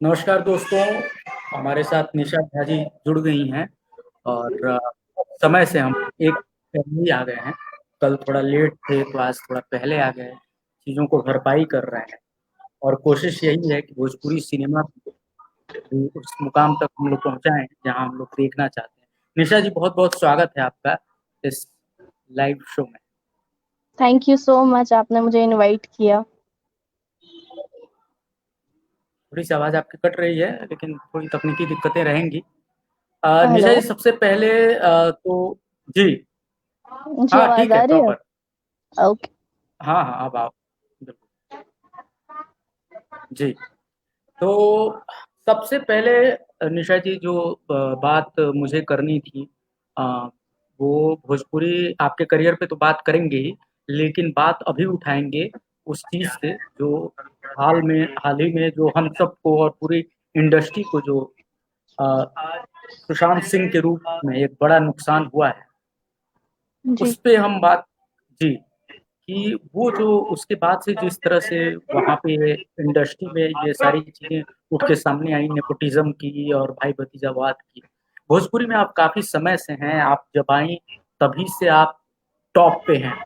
नमस्कार दोस्तों। हमारे साथ निशा झा जी जुड़ गई हैं और समय से हम एक पहले ही आ गए हैं। कल थोड़ा लेट थे तो आज थोड़ा पहले आ गए। चीज़ों को भरपाई कर रहे हैं और कोशिश यही है कि भोजपुरी सिनेमा भी उस मुकाम तक हम लोग पहुंचाएं जहां हम लोग देखना चाहते हैं। निशा जी, बहुत बहुत स्वागत है आपका इस लाइव शो में। थैंक यू सो मच, आपने मुझे इनवाइट किया। थोड़ी सी आवाज़ आपकी कट रही है लेकिन थोड़ी तकनीकी दिक्कतें रहेंगी। हेलो। निशा जी, सबसे पहले तो जी। मुझे हाँ, आवाज ठीक है, आ रही है? प्रॉपर। ओके। हाँ, हाँ, अब आप बिल्कुल। जी, तो सबसे पहले निशा जी जो बात मुझे करनी थी, अ, वो भोजपुरी आपके करियर पे तो बात करेंगे ही, लेकिन बात अभी उठाएँगे उस चीज़ से जो हाल ही में जो हम सबको और पूरी इंडस्ट्री को जो अ, सुशांत सिंह के रूप में एक बड़ा नुकसान हुआ है, जी। उस पे हम बात जी, कि वो जो उसके बाद से जिस तरह से वहाँ पे इंडस्ट्री में ये सारी चीज़ें उठ के सामने आई, नेपोटिज़्म की और भाई-भतीजावाद की। भोजपुरी में आप काफ़ी समय से हैं, आप जब आईं तभी से आप टॉप पे हैं।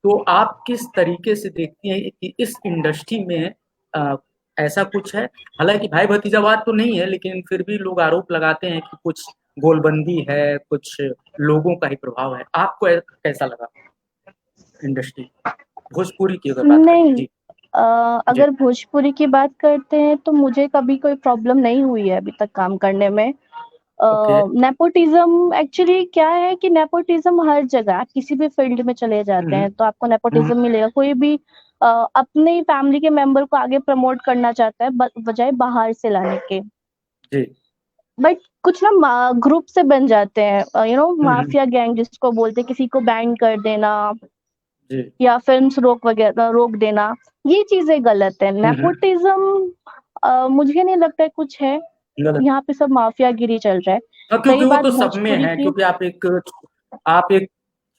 तो आप किस तरीके से देखती हैं कि इस इंडस्ट्री में अ, ऐसा कुछ है? हालाँकि भाई-भतीजावाद तो नहीं है, लेकिन फिर भी लोग आरोप लगाते हैं कि कुछ गोलबंदी है, कुछ लोगों का ही प्रभाव है। आपको कैसा लगा इंडस्ट्री? भोजपुरी की अगर बात करें। नहीं। जी, अ, जी, अगर भोजपुरी की बात करते हैं तो मुझे कभी कोई प्रॉब्लम नहीं हुई है अभी तक काम करने में। ओके। नेपोटिज्म एक्चुअली क्या है कि नेपोटिज्म हर जगह, आप किसी भी फील्ड में चले हुँ, जाते हुँ, हैं तो आपको हुँ, नेपोटिज्म मिलेगा। कोई भी अपनी फैमिली के मेंबर को आगे प्रमोट करना चाहता है बजाय बाहर से लाने के। जी, बट कुछ ना ग्रुप से बन जाते हैं, हुँ, हुँ, माफिया गैंग जिसको बोलते हैं, किसी को बैन कर देना जी, या फिल्म्स रोक देना, ये चीजें गलत है। हुँ, हुँ, नेपोटिज्म मुझे नहीं लगता है कुछ है। गलत। यहाँ पे सब माफियागिरी चल रहा है। हाँ, रही क्योंकि वो बात तो सब में भोजपुरी है, की, क्योंकि आप एक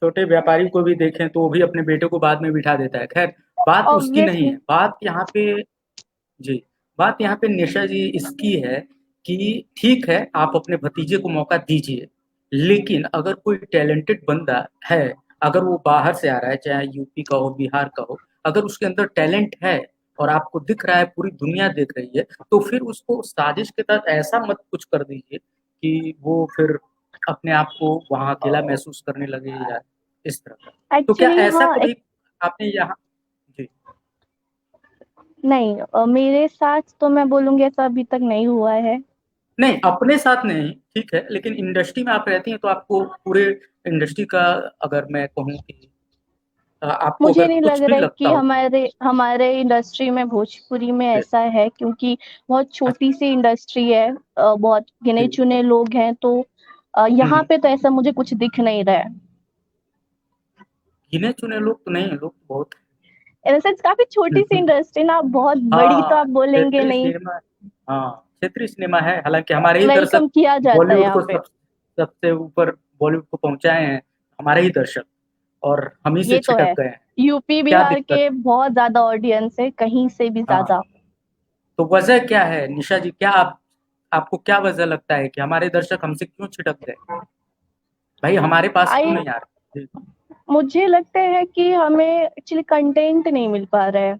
छोटे व्यापारी को भी देखें तो वो भी अपने बेटे को बाद में बिठा देता है। ख़ैर, बात उसकी नहीं ऑब्वियसली। है, जी, बात यहाँ पे निशा जी इसकी है कि ठीक है, आप अपने भतीजे को मौका दीजिए, लेकिन अगर कोई टैलेंटेड बंदा है, अगर वो बाहर से आ रहा है, चाहे यूपी का हो, बिहार का हो, अगर उसके अंदर टैलेंट है और आपको दिख रहा है, पूरी दुनिया देख रही है, तो फिर उसको साजिश के तहत ऐसा मत कुछ कर दीजिए कि वो फिर अपने आप को वहाँ अकेला महसूस करने लगे या इस तरह का। तो क्या एक्चुअली ऐसा हाँ। कभी आपने यहाँ जी, नहीं, मेरे साथ तो मैं बोलूंगी ऐसा अभी तक नहीं हुआ है। नहीं, अपने साथ नहीं, ठीक है, लेकिन इंडस्ट्री में आप रहती हैं तो आपको पूरे इंडस्ट्री का अगर मैं कहूँ कि आपको मुझे अगर नहीं कुछ लग भी रहा है लगता कि हो हमारे हमारे इंडस्ट्री में, भोजपुरी में जी, ऐसा है, क्योंकि बहुत अच्छा, छोटी सी इंडस्ट्री है। बहुत गिने जी, चुने लोग हैं तो हुँ, यहाँ हुँ, पे तो ऐसा मुझे कुछ दिख नहीं रहा है। गिने-चुने लोग तो नहीं हैं, लोग तो बहुत इन द सेंस काफी छोटी सी हैं। इंडस्ट्री ना, बहुत बड़ी तो हाँ, आप बोलेंगे क्षेत्रीय नहीं। सिनेमा हाँ, क्षेत्रीय सिनेमा है, हालाँकि हमारे ही दर्शक वेलकम किया जाता है बॉलीवुड यहाँ को पे। सबसे ऊपर बॉलीवुड को पहुँचाए हैं, हमारे ही दर्शक और हम ही से ये तो छिटक है। गए हैं। यूपी क्या बिहार दिक्कत के बहुत ज्यादा ऑडियंस है, कहीं से भी हाँ, ज्यादा। तो वजह क्या है? निशा जी, क्या आपको क्या वजह लगता है कि हमारे दर्शक हमसे क्यों छिटक गए? भाई हमारे पास क्यों आई नहीं आ रहे? जी, मुझे लगता है कि हमें एक्चुअली कंटेंट नहीं मिल पा रहा है।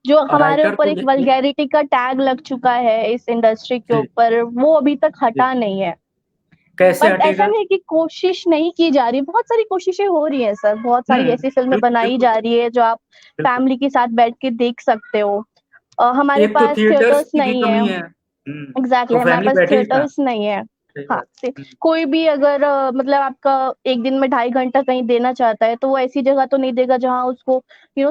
जो हमारे राइटर ऊपर तो एक ये वल्गैरिटी का टैग लग चुका है इस इंडस्ट्री के जी, ऊपर, वो अभी तक जी, हटा नहीं है। कैसे बट ऐसा हटेगा? नहीं कि कोशिश नहीं की जा रही, बहुत सारी कोशिशें हो रही हैं सर, बहुत सारी ऐसी फिल्में बनाई बिल्कुल, जा रही है जो आप बिल्कुल। फैमिली के साथ बैठ के देख सकते हो। हमारे एक तो पास थिएटर्स थिएटर्स की भी नहीं है। कमी है। एग्जैक्टली, तो हमारे फैमिली पास बैठेगी कहाँ? थिएटर्स नहीं है। सही हाँ बात। से हुँ, कोई भी अगर मतलब आपका एक दिन में 2.5 घंटा कहीं देना चाहता है तो वो ऐसी जगह तो नहीं देगा जहाँ उसको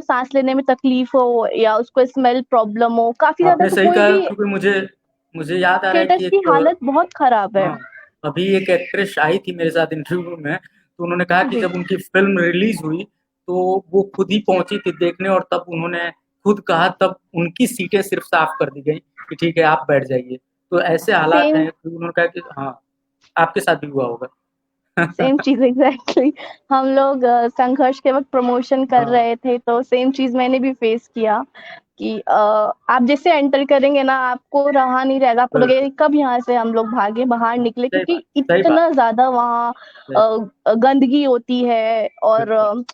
सांस लेने में तकलीफ हो या उसको स्मेल प्रॉब्लम हो काफी ज्यादा, आपने तो सही कोई कहा भी क्योंकि मुझे मुझे याद आ रहा है कि थिएटर्स की हालत बहुत खराब है। हाँ, अभी एक एक्ट्रेस आई थी मेरे साथ इंटरव्यू में, तो उन्होंने कहा कि जी। जब उनकी फ़िल्म रिलीज़ हुई, तो वो खुद ही पहुँची थी देखने और तब उन्होंने खुद कहा तब उनकी सीटें सिर्फ़ साफ़ कर दी गई कि ठीक है, आप बैठ जाइए। तो ऐसे हालात सेम हैं, फिर उन्होंने कहा कि हाँ, आपके साथ भी हुआ होगा। सेम चीज एग्जैक्टली। हम लोग संघर्ष के वक्त प्रमोशन कर हाँ, रहे थे तो सेम चीज मैंने भी फेस किया कि आप जैसे एंटर करेंगे ना, आपको रहा नहीं रहेगा, आपको लगेगा बिल्कुल, कि कब यहाँ से हम लोग भागे, बाहर निकले, सही बात, क्योंकि सही बात, इतना ज़्यादा वहाँ सही बात। गंदगी होती है और बिल्कुल,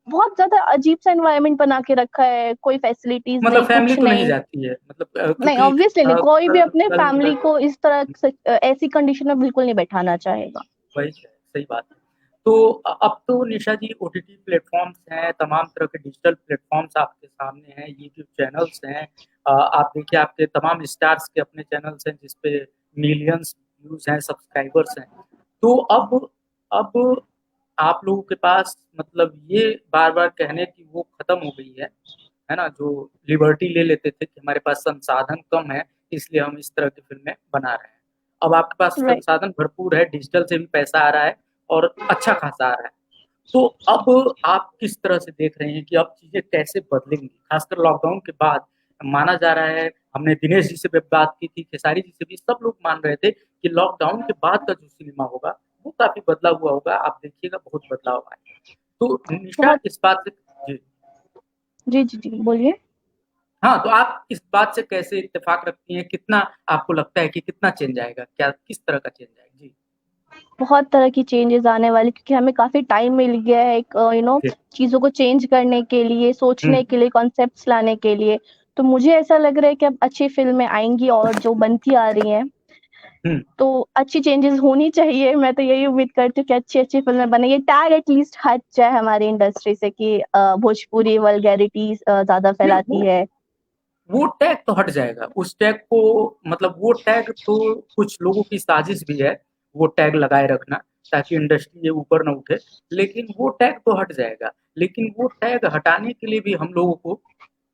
बहुत ज़्यादा अजीब-सा एनवायरनमेंट बना के रखा है, कोई फैसिलिटीज़ मतलब नहीं, फैमिली कुछ तो नहीं नहीं। जाती है मतलब नहीं, क्योंकि ऑब्वियसली नहीं, कोई भी कल अपने कल फैमिली को इस तरह से ऐसी कंडीशन में बिल्कुल नहीं बैठाना चाहेगा। वही है, सही बात है। तो अब तो निशा जी ओटीटी प्लेटफ़ॉर्म्स हैं, तमाम तरह के डिजिटल प्लेटफ़ॉर्म्स आपके सामने हैं, यूट्यूब चैनल्स हैं। आप देखिए आपके तमाम स्टार्स के अपने चैनल्स हैं जिस पे मिलियंस व्यूज़ हैं, सब्सक्राइबर्स हैं। तो अब आप लोगों के पास मतलब ये बार-बार कहने की वो खत्म हो गई है ना? जो लिबर्टी ले लेते थे कि हमारे पास संसाधन कम है, इसलिए हम इस तरह की फ़िल्में बना रहे हैं। अब आपके पास राइट। संसाधन भरपूर है, डिजिटल से भी पैसा आ रहा है और अच्छा खासा आ रहा है। तो अब आप किस तरह से देख रहे हैं कि अब चीज़ें कैसे बदलेंगी? खासकर लॉकडाउन के बाद माना जा रहा है, हमने दिनेश जी से भी बात की थी, खेसारी जी से भी, सब लोग मान रहे थे कि लॉकडाउन के बाद का जो सिनेमा होगा, वो काफ़ी बदला हुआ होगा। आप देखिएगा बहुत बदलाव आएगा। तो निशा बहुत इस बात से जी। जी, जी, जी, बोलिए। हाँ, तो आप इस बात से कैसे इत्तेफ़ाक रखती हैं? कितना आपको लगता है कि कितना चेंज आएगा? क्या किस तरह का चेंज आएगा? जी, बहुत तरह की चेंजेस आने वाली, क्योंकि हमें काफ़ी टाइम मिल गया है एक जी। चीज़ों को चेंज करने के लिए, हुँ, सोचने के लिए, कॉन्सेप्ट्स लाने के लिए। तो मुझे ऐसा लग रहा है कि अब अच्छी फ़िल्में आएँगी और जो बनती आ रही हैं, हुँ। तो अच्छी चेंजेस होनी चाहिए। मैं तो यही उम्मीद करती हूँ कि अच्छी-अच्छी फ़िल्में बने। ये टैग एटलीस्ट हट जाए हमारी इंडस्ट्री से कि भोजपुरी वल्गैरिटीज़ ज़्यादा नहीं, फैलाती है। वो टैग तो हट जाएगा। उस टैग को मतलब वो टैग तो कुछ लोगों की साजिश भी है, वो टैग लगाए रखना, ताकि इंडस्ट्री ये ऊपर ना उठे। लेकिन वो टैग तो हट जाएगा। लेकिन वो टैग हटाने के लिए भी हम लोगों को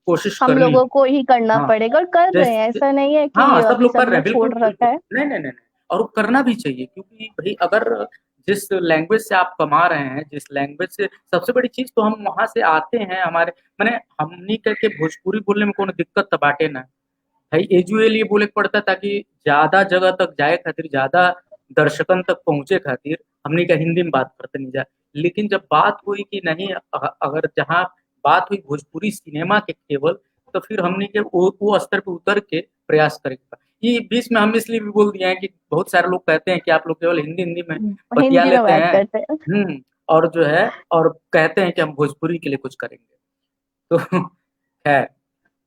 कोशिश हम करनी लोगों है। को ही करना हाँ, पड़ेगा और कर रहे हैं, जैसे ऐसा नहीं है कि हाँ, सब अभी लोग कर रहे सबने हैं, बिल्कुल, छोड़ रखा बिल्कुल। है। नहीं, नहीं, नहीं, नहीं और वो करना भी चाहिए क्योंकि भई अगर जिस लैंग्वेज से आप कमा रहे हैं, जिस लैंग्वेज से सबसे बड़ी चीज़ तो हम वहाँ से आते हैं, हमारे माने हमनी कह के भोजपुरी बोलने में कोनो दिक्कत त बाटे ना। भाई एजुअल ये बोले के पड़ता ताकि ज़्यादा जगह तक जाए खातिर, ज़्यादा दर्शकन तक पहुँचे खातिर हमनी के हिंदी में बात करते नहीं जा। लेकिन जब बात हुई कि नहीं अगर जहाँ बात हुई भोजपुरी सिनेमा के केवल, तो फिर हमनी के वो स्तर पे उतर के प्रयास करेंगे। ये बीच में हम इसलिए भी बोल दिए हैं कि बहुत सारे लोग कहते हैं कि आप लोग केवल हिंदी-हिंदी में बतिया हिंदी में लेते बात हैं। करते हैं। और जो है और कहते हैं कि हम भोजपुरी के लिए कुछ करेंगे। तो खैर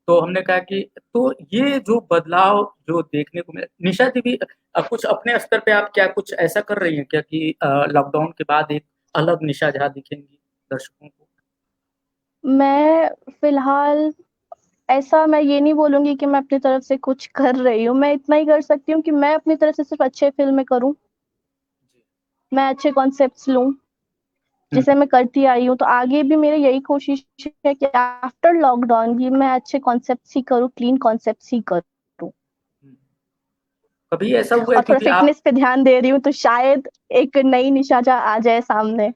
तो हमने कहा कि तो ये जो बदलाव जो देखने को मिला निशा जी भी कुछ अपने स्तर पे आप क्या कुछ ऐसा कर रही हैं क्या कि लॉकडाउन के बाद एक अलग निशा जहाँ दिखेंगी दर्शकों को? मैं फ़िलहाल ऐसा मैं ये नहीं बोलूँगी कि मैं अपनी तरफ से कुछ कर रही हूँ, मैं इतना ही कर सकती हूँ कि मैं अपनी तरफ से सिर्फ़ अच्छे फ़िल्में करूँ, जी। मैं अच्छे कॉन्सेप्ट्स लूँ, हुँ, जिसे मैं करती आई हूँ, तो आगे भी मेरी यही कोशिश है कि आफ्टर लॉकडाउन भी मैं अच्छे कॉन्सेप्ट्स ही करूँ, क्लीन कॉन्सेप्ट्स ही करूँ। हुँ। कभी ऐसा हुआ है और थोड़ा क्योंकि आप फ़िटनेस पे ध्यान दे रही हूँ, तो शायद एक नई निशाजा आ जाए सामने।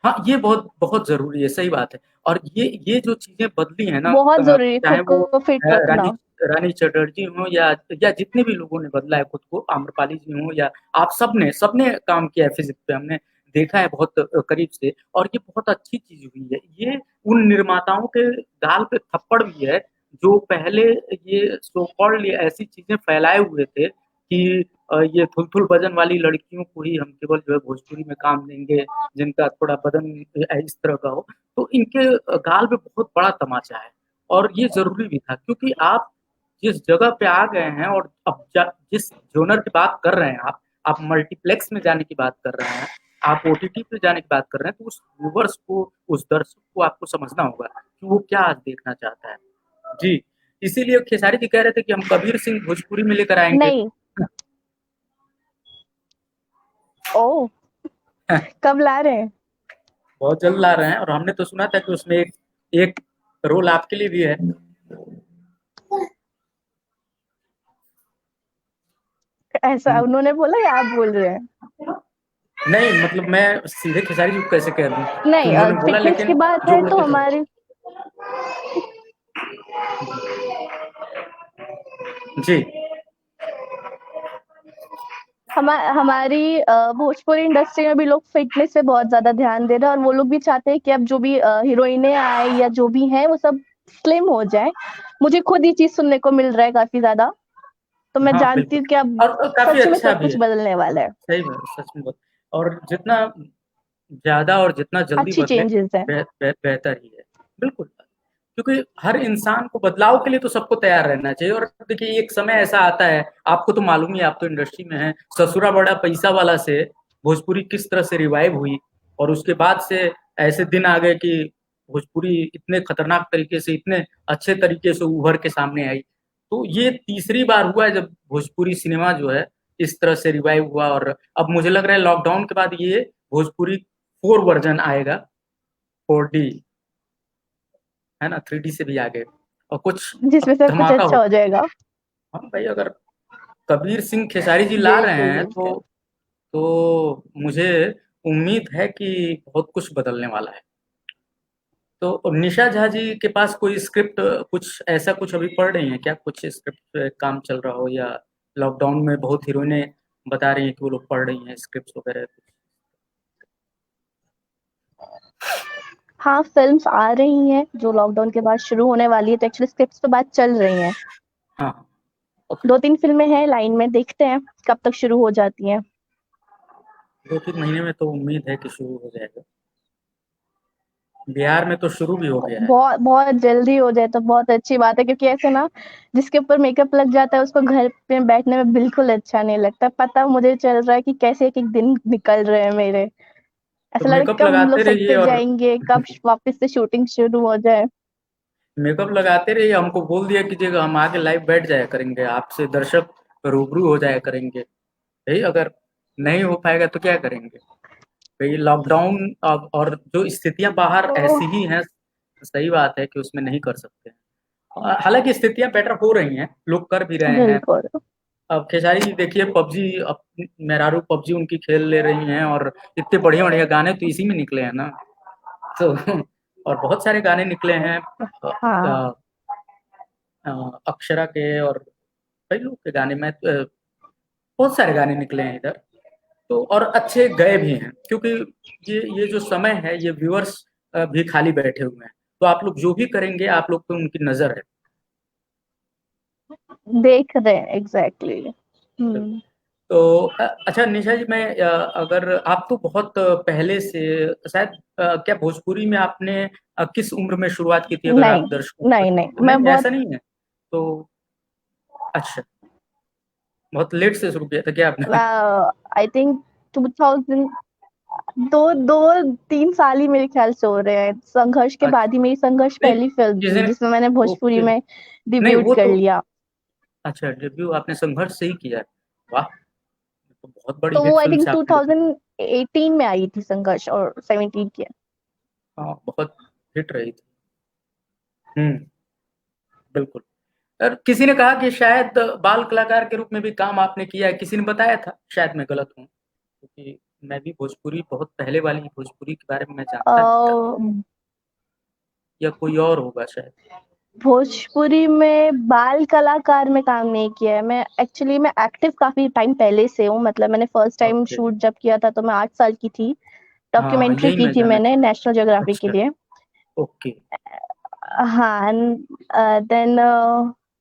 हाँ, ये बहुत बहुत ज़रूरी है, सही बात है। और ये जो चीज़ें बदली हैं ना बहुत ज़रूरी है चाहे खुद वो को फिट रानी रखना। रानी चटर्जी हों या जितने भी लोगों ने बदला है खुद को, आम्रपाली जी हों या आप सबने काम किया है फ़िज़िक्स पे, हमने देखा है बहुत करीब से और ये बहुत अच्छी चीज़ हुई है। ये उन निर्माताओं के गाल पे थप्पड़ भी है, जो पहले ये सो कॉल्ड ये ऐसी चीज़ें फैलाए हुए थे कि ये थुल-थुल वज़न वाली लड़कियों को ही हम केवल जो है भोजपुरी में काम देंगे, जिनका थोड़ा बदन इस तरह का हो, तो इनके गाल पे बहुत बड़ा तमाचा है और ये ज़रूरी भी था क्योंकि आप जिस जगह पे आ गए हैं और अब जिस जॉनर की बात कर रहे हैं आप मल्टीप्लेक्स में जाने की बात कर रहे हैं, आप ओटीटी पे जाने की बात कर रहे हैं, तो उस व्यूअर्स को, उस दर्शक को आपको समझना होगा कि वो क्या आज देखना चाहता है। जी, इसीलिए खेसारी जी कह रहे थे कि हम कबीर सिंह भोजपुरी में लेकर आएँगे। नहीं, ओह! कब ला रहे हैं? बहुत जल्द ला रहे हैं और हमने तो सुना था कि उसमें एक एक रोल आपके लिए भी है। ऐसा हुँ। उन्होंने बोला या आप बोल रहे हैं? नहीं मतलब मैं सीधे खेसारी जी को कैसे कह दूँ कि नहीं उन्होंने बोला फ़िटनेस की लेकिन बात जो है तो बोलते थे हमारी जी। हमारी भोजपुरी इंडस्ट्री में भी लोग फ़िटनेस पे बहुत ज़्यादा ध्यान दे रहे हैं और वो लोग भी चाहते हैं कि अब जो भी हीरोइनें आएँ या जो भी हैं, वो सब स्लिम हो जाए। मुझे खुद ये चीज़ सुनने को मिल रहा है काफ़ी ज़्यादा, तो मैं हाँ, जानती बिल्कुल। हूँ कि अब और काफ़ी सच में अच्छा सब भी कुछ है। बदलने वाला है। सही में, सच में बहुत। और जितना ज़्यादा और जितना जल्दी अच्छी बदले, चेंजेज़ हैं। बेहतर ही है। बिल्कुल, क्योंकि हर इंसान को बदलाव के लिए तो सबको तैयार रहना चाहिए। और देखिए एक समय ऐसा आता है, आपको तो मालूम ही है, आप तो इंडस्ट्री में हैं, ससुरा बड़ा पैसा वाला से भोजपुरी किस तरह से रिवाइव हुई, और उसके बाद से ऐसे दिन आ गए कि भोजपुरी इतने खतरनाक तरीके से, इतने अच्छे तरीके से उभर के सामने आई। तो ये तीसरी बार हुआ है जब भोजपुरी सिनेमा जो है इस तरह से रिवाइव हुआ। और अब मुझे लग रहा है लॉकडाउन के बाद ये भोजपुरी 4 वर्जन आएगा, 4D, है ना? 3D से भी आगे, और कुछ जिसमें अब सब कुछ धमाका अच्छा हो। हो जाएगा। हाँ भाई, अगर कबीर सिंह खेसारी जी ला रहे बिल्कुल, हैं बिल्कुल। तो मुझे उम्मीद है कि बहुत कुछ बदलने वाला है। तो निशा झा जी के पास कोई स्क्रिप्ट, कुछ ऐसा कुछ अभी पढ़ रही हैं क्या? कुछ स्क्रिप्ट पे काम चल रहा हो, या लॉकडाउन में बहुत हीरोइनें बता रही हैं कि वो लोग पढ़ रही हैं स्क्रिप्ट्स वगैरह? हाँ, फ़िल्म्स आ रही हैं जो लॉकडाउन के बाद शुरू होने वाली है, तो एक्चुअली स्क्रिप्ट्स पे बात चल रही हैं। हाँ, हाँ। ओके। 2-3 फ़िल्में हैं लाइन में, देखते हैं कब तक शुरू हो जाती हैं। 2-3 महीने में तो उम्मीद है कि शुरू हो जाएगा। बिहार में तो शुरू भी हो गया है। बहुत बहुत जल्दी हो जाए तो बहुत अच्छी बात है, क्योंकि ऐसे ना जिसके ऊपर मेकअप लग जाता है उसको घर पे बैठने में बिल्कुल अच्छा नहीं लगता। पता मुझे चल रहा है कि कैसे एक-एक दिन निकल रहे हैं मेरे। तो ऐसा लग रहा है मेकअप कब हम लोग लगाते सेट रहिए, पे और जाएँगे, कब वापस से शूटिंग शुरू हो जाए। मेकअप लगाते रहिए, हमको बोल दिया कीजिएगा, हम आके लाइव बैठ जाया करेंगे, आपसे दर्शक रूबरू हो जाया करेंगे। यही अगर नहीं हो पाएगा तो क्या करेंगे? भाई लॉकडाउन, अब और जो स्थितियाँ बाहर ओह! ऐसी ही हैं, सही बात है कि उसमें नहीं कर सकते हैं। हालाँकि स्थितियाँ बेटर हो रही हैं, लोग कर भी रहे हैं। बिल्कुल। अब खेसारी जी देखिए, पबजी, अब मेहरारू पबजी उनकी खेल ले रही हैं, और इतने बढ़िया-बढ़िया गाने तो इसी में निकले हैं ना। तो और बहुत सारे गाने निकले हैं, हाँ, अक्षरा के और कई लोग के गाने में, बहुत सारे गाने निकले हैं इधर। तो और अच्छे गए भी हैं, क्योंकि ये जो समय है, ये व्यूअर्स भी खाली बैठे हुए हैं। तो आप लोग जो भी करेंगे, आप लोग पे उनकी नज़र है। देख रहे हैं एग्ज़ैक्टली। बिल्कुल। हुँ। तो अच्छा निशा जी, मैं अगर आप तो बहुत पहले से शायद, क्या भोजपुरी में आपने किस उम्र में शुरुआत की थी, अगर नहीं, आप दर्शकों को नहीं, बताएँ नहीं, तो? मैं नहीं, बहुत ऐसा नहीं है? तो अच्छा, बहुत लेट से शुरू किया था क्या आपने? आई थिंक 2000 2-3 साल ही मेरे ख़्याल से हो रहे हैं। संघर्ष के अच्छा, बाद ही मेरी संघर्ष नहीं, पहली फ़िल्म किसी थी, ने जिसमें मैंने भोजपुरी ओके, में नहीं डेब्यूट वो कर तो, लिया। अच्छा, डेब्यू आपने संघर्ष से ही किया है। वाह! तो बहुत बड़ी तो हिट वो आई फ़िल्म थिंक से आपने डेब्यू। 2018 में आई थी संघर्ष, और 17 की है। हाँ, बहुत हिट रही थी। हुँ, बिल्कुल। और किसी ने कहा कि शायद बाल कलाकार के रूप में भी काम आपने किया है, किसी ने बताया था, शायद मैं गलत हूँ, क्योंकि मैं भी भोजपुरी, बहुत पहले वाली भोजपुरी के बारे में मैं अ, जानता नहीं था, या कोई और होगा शायद। भोजपुरी में बाल कलाकार में काम नहीं किया है। मैं एक्टिव काफ़ी टाइम पहले से हूँ, मतलब मैंने फर्स्ट टाइम ओके। शूट जब किया था तो मैं 8 साल की थी। हाँ, डॉक्यूमेंट्री यही की मैं थी जानना मैंने चाह नेशनल ज्योग्राफी के अच्छा, लिए। ओके। हाँ, देन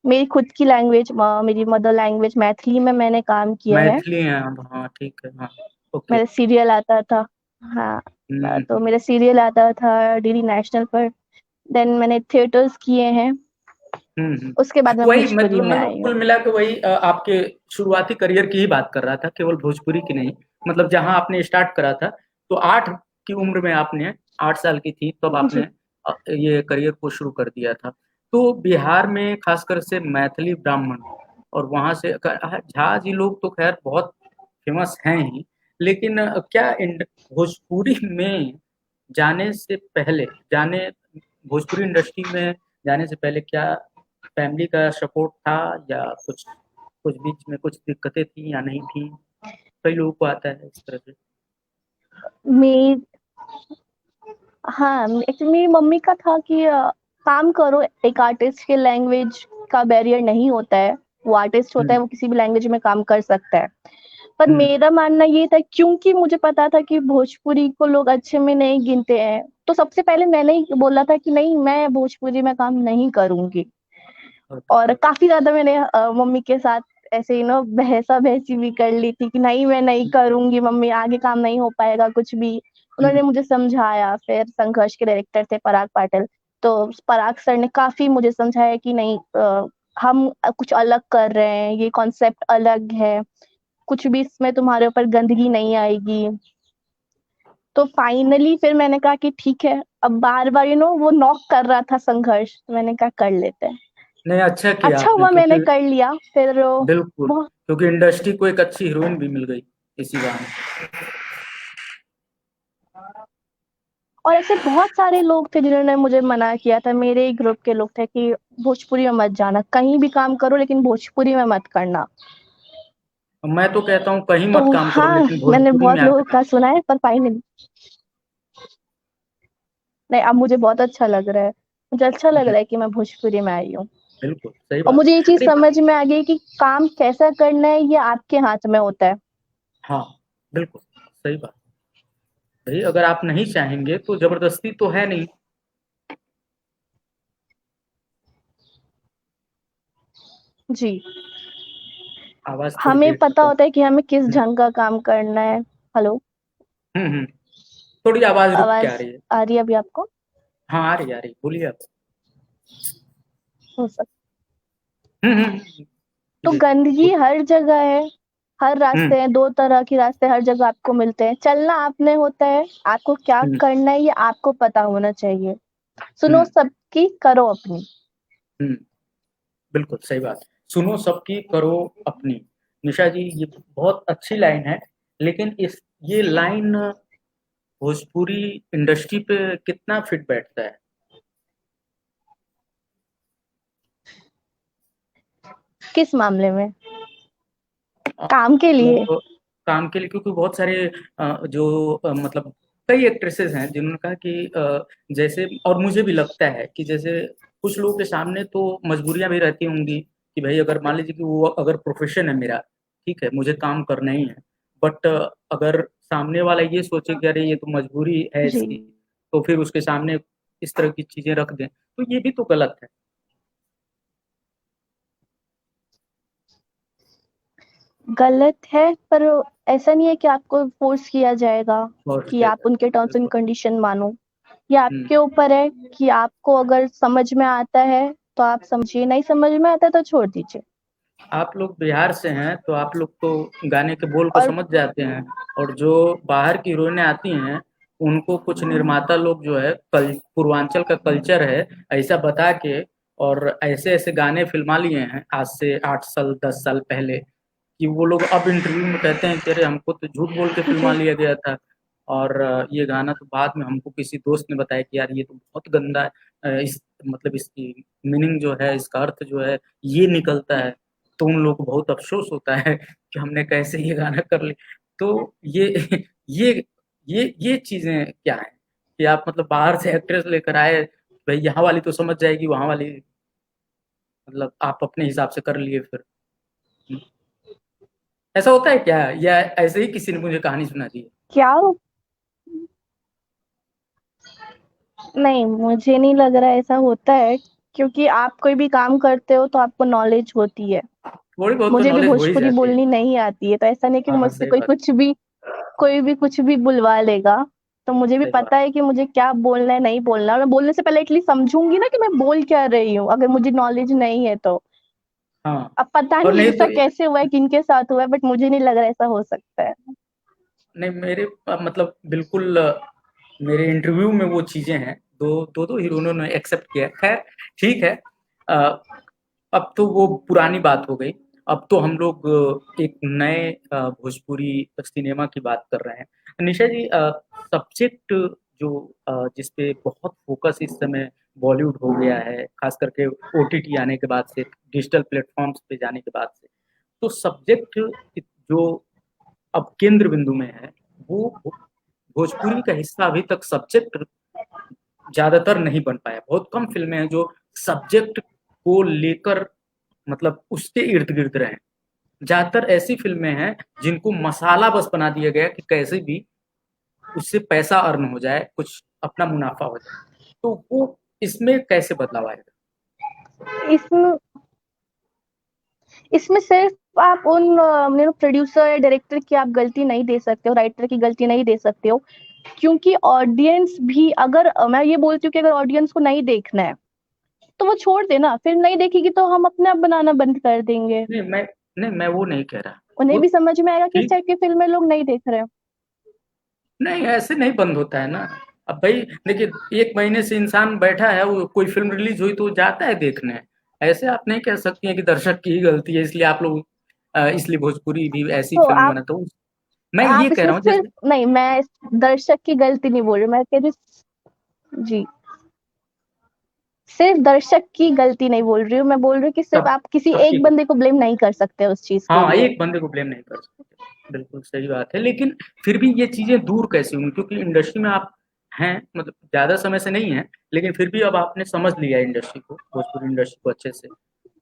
मेरी खुद की लैंग्वेज, मेरी मदर लैंग्वेज मैथिली में मैंने काम किया है। मैथिली हैं आप, हाँ, ठीक है, हाँ, ओके। मेरा सीरियल आता था। हाँ, हुँ, तो हुँ। मेरा सीरियल आता था डीडी नेशनल पर। देन मैंने थिएटर्स किए हैं, हुँ, हुँ। उसके बाद मैं वही भोजपुरी मतलब में आई हूँ। कुल मिला के वही, आपके शुरुआती करियर की ही बात कर रहा था, केवल भोजपुरी की नहीं। मतलब जहाँ आपने स्टार्ट करा था, तो 8 की उम्र में आपने, 8 साल की थी तब जी। आपने ये करियर को शुरू कर दिया था। तो बिहार में ख़ासकर से मैथिली ब्राह्मण, और वहाँ से झा जी लोग तो ख़ैर बहुत फ़ेमस हैं ही, लेकिन क्या भोजपुरी में जाने से पहले, जाने भोजपुरी इंडस्ट्री में जाने से पहले, क्या फैमिली का सपोर्ट था, या कुछ कुछ बीच में कुछ दिक्कतें थी या नहीं थी? कई लोगों को आता है इस तरह से। मे हाँ, एक्चुअली मेरी मम्मी का था कि काम करो, एक आर्टिस्ट के लैंग्वेज का बैरियर नहीं होता है। वो आर्टिस्ट होता हुँ, है, वो किसी भी लैंग्वेज में काम कर सकता है। पर हुँ, मेरा मानना ये था, क्योंकि मुझे पता था कि भोजपुरी को लोग अच्छे में नहीं गिनते हैं, तो सबसे पहले मैंने ही बोला था कि नहीं, मैं भोजपुरी में काम नहीं करूँगी। और अच्छा। काफ़ी ज़्यादा मैंने मम्मी के साथ ऐसे बहसा-बहसी भी कर ली थी कि नहीं, मैं नहीं करूँगी मम्मी, आगे काम नहीं हो पाएगा कुछ भी। हुँ, उन्होंने मुझे समझाया, फिर संघर्ष के डायरेक्टर थे पराग पाटिल, तो पराग सर ने काफ़ी मुझे समझाया कि नहीं, हम कुछ अलग कर रहे हैं, ये कॉन्सेप्ट अलग है, कुछ भी इसमें तुम्हारे ऊपर गंदगी नहीं आएगी। तो फाइनली फिर मैंने कहा कि ठीक है, अब बार-बार वो नॉक कर रहा था संघर्ष, तो मैंने कहा कर लेते हैं। नहीं अच्छा किया अच्छा आपने हुआ मैंने क्योंकि कर लिया, फिर बिल्कुल, बहुत। क्योंकि इंडस्ट्री को एक अच्छी हीरोइन भी मिल गई इसी बहाने। और ऐसे बहुत सारे लोग थे जिन्होंने मुझे मना किया था, मेरे ही ग्रुप के लोग थे कि भोजपुरी में मत जाना, कहीं भी काम करो लेकिन भोजपुरी में मत करना। मैं तो कहता हूँ कहीं तो मत काम करो हाँ, लेकिन मैंने भोजपुरी में बहुत आके लोगों काम का सुना है, पर फाइनली नहीं, अब मुझे बहुत अच्छा लग रहा है। मुझे अच्छा लग करो। रहा है कि मैं भोजपुरी में आई हूँ। बिल्कुल, सही और बात। मुझे ये चीज़ अरे समझ में आ गई कि काम कैसा करना है ये आपके हाथ में होता है। हाँ, बिल्कुल, सही बात। भई अगर आप नहीं चाहेंगे तो ज़बरदस्ती तो है नहीं। जी। आवाज़ थोड़ी हमें देर से पता कम। होता है कि हमें किस हुँ, ढंग का काम करना है। हेलो, हुँ, हुँ। थोड़ी आवाज़ रुक के आ आवाज़ रही है। आ रही है अभी आपको? हाँ, आ रही है, आ रही है। बोलिए आप। हो सक हुँ, हुँ, हुँ। तो जी, गंदगी बोल हर जगह है, हर हुँ, रास्ते हैं, 2 तरह के रास्ते हर जगह आपको मिलते हैं। चलना आपने होता है, आपको क्या हुँ, करना है ये आपको पता होना चाहिए। हुँ, सुनो सबकी, करो अपनी। हुँ। बिल्कुल, सही बात। सुनो सबकी, करो अपनी। निशा जी, ये बहुत अच्छी लाइन है, लेकिन इस ये लाइन भोजपुरी इंडस्ट्री पे कितना फिट बैठता है? किस मामले में? अ, काम के लिए? मतलब काम के लिए क्योंकि बहुत सारे जो मतलब कई एक्ट्रेसेस हैं जिन्होंने कहा कि जैसे और मुझे भी लगता है कि जैसे कुछ लोगों के सामने तो मजबूरियाँ भी रहती होंगी कि भाई अगर मान लीजिए कि वो अगर प्रोफ़ेशन है मेरा, ठीक है, मुझे काम करना ही है। बट अगर सामने वाला ये सोचे कि अरे ये तो मजबूरी है जी। इसकी, तो फिर उसके सामने इस तरह की चीज़ें रख दें, तो ये भी तो गलत है। गलत है, पर ऐसा नहीं है कि आपको फ़ोर्स किया जाएगा और कि किया आप जाए। उनके टर्म्स एंड बिल्कुल। कंडीशन मानो। ये हुँ। आपके ऊपर है कि आपको अगर समझ में आता है, तो आप समझिए, नहीं समझ में आता है तो छोड़ दीजिए। आप लोग बिहार से हैं, तो आप लोग तो गाने के बोल को और समझ जाते हैं और जो बाहर की हीरोइनें आती हैं, उनको कुछ निर्माता लोग जो है कल पूर्वांचल का कल्चर है, ऐसा बता के और ऐसे-ऐसे गाने फ़िल्मा लिए हैं आज से 8 साल, 10 साल पहले कि वो लोग अब इंटरव्यू में कहते हैं कि अरे हमको तो झूठ बोल के फ़िल्मा जी, लिया गया था और ये गाना तो बाद में हमको किसी दोस्त ने बताया कि यार ये तो बहुत गंदा है। इस मतलब इसकी मीनिंग जो है, इसका अर्थ जो है, ये निकलता है। तो उन लोगों को बहुत अफ़सोस होता है कि हमने कैसे ये गाना कर लिया। तो ये ये ये चीज़ें क्या हैं कि आप मतलब बाहर से एक्ट्रेस लेकर आए, भई यहाँ वाली तो समझ जाएगी, वहाँ वाली मतलब आप अपने हिसाब से कर लिए फिर। हुँ, ऐसा होता है क्या? या ऐसे ही किसी ने मुझे कहानी सुना दी है? क्या? नहीं, मुझे नहीं लग रहा है ऐसा होता है, क्योंकि आप कोई भी काम करते हो तो आपको नॉलेज होती है। थोड़ी बहुत तो मुझे भी नॉलेज हो ही भोजपुरी जाती है। बोलनी नहीं आती है, तो ऐसा नहीं कि हाँ, हाँ, मुझसे सही बात कोई भी कुछ भी बुलवा लेगा। तो मुझे भी सही बात। पता है कि मुझे क्या बोलना है, नहीं बोलना है। मैं बोलने से पहले एटलीस्ट समझूँगी ना कि मैं बोल क्या रही हूँ, अगर मुझे नॉलेज नहीं है तो। हाँ, अब पता और नहीं नहीं ऐसा तो कैसे हुआ है, किनके साथ हुआ है, बट मुझे नहीं लग रहा है ऐसा हो सकता है। नहीं मेरे मतलब बिल्कुल मेरे इंटरव्यू में वो चीज़ें हैं, 2 हीरोइनों ने एक्सेप्ट किया है। ख़ैर ठीक है। अ, अब तो वो पुरानी बात हो गई। अब तो हम लोग एक नए भोजपुरी सिनेमा की बात कर रहे हैं। निशा जी सब्जेक्ट जो जिस पे बहुत फ़ोकस इस समय बॉलीवुड हो गया है, ख़ास करके ओटीटी आने के बाद से, डिजिटल प्लेटफ़ॉर्म्स पे जाने के बाद से। तो सब्जेक्ट जो अब केंद्र बिंदु में है, वो भोजपुरी का हिस्सा अभी तक सब्जेक्ट ज़्यादातर नहीं बन पाया। बहुत कम फ़िल्में हैं जो सब्जेक्ट को लेकर मतलब उसके इर्द-गिर्द रहें। ज़्यादातर ऐसी फ़िल्में हैं जिनको मसाला बस बना दिया गया है कि कैसे भी उससे पैसा अर्न हो जाए, कुछ अपना मुनाफ़ा हो जाए। तो वो इसमें कैसे बदलाव आएगा? इसमें इसमें सिर्फ आप उन प्रोड्यूसर या डायरेक्टर की आप गलती नहीं दे सकते हो, राइटर की गलती नहीं दे सकते हो, क्योंकि ऑडियंस भी अगर मैं ये बोलती हूँ कि अगर ऑडियंस को नहीं देखना है, तो वो छोड़ दे ना, फिर नहीं देखेगी तो हम अपने आप बनाना बंद कर देंगे। नहीं, मैं वो नहीं कह रहा। उन्हें वो भी समझ में आएगा कि इस ठीक टाइप की फ़िल्में लोग नहीं देख रहे हैं। नहीं, ऐसे नहीं बंद होता है ना। अब भाई देखिए 1 महीने से इंसान बैठा है, वो कोई फ़िल्म रिलीज़ हुई तो वो जाता है देखने। ऐसे आप नहीं कह सकती हैं कि दर्शक की ही गलती है इसलिए आप लोग इसलिए भोजपुरी भी ऐसी तो फ़िल्म आप बनाता हूँ। मैं ये आप कह इसमें रहा हूँ सिर्फ जैसे नहीं, मैं दर्शक की गलती नहीं बोल रही, मैं कह रही जी, सिर्फ दर्शक की गलती नहीं बोल रही हूँ, मैं बोल रही हूँ कि सिर्फ सब आप किसी सबकी एक गलती। बंदे को ब्लेम नहीं कर सकते उस चीज़ के हाँ, लिए। एक बंदे को ब्लेम नहीं कर सकते। बिल्कुल सही बात है, लेकिन फिर भी ये चीज़ें दूर कैसे होंगी? क्योंकि इंडस्ट्री में आप हैं, मतलब ज़्यादा समय से नहीं हैं, लेकिन फिर भी अब आपने समझ लिया है इंडस्ट्री को, भोजपुरी इंडस्ट्री को अच्छे से।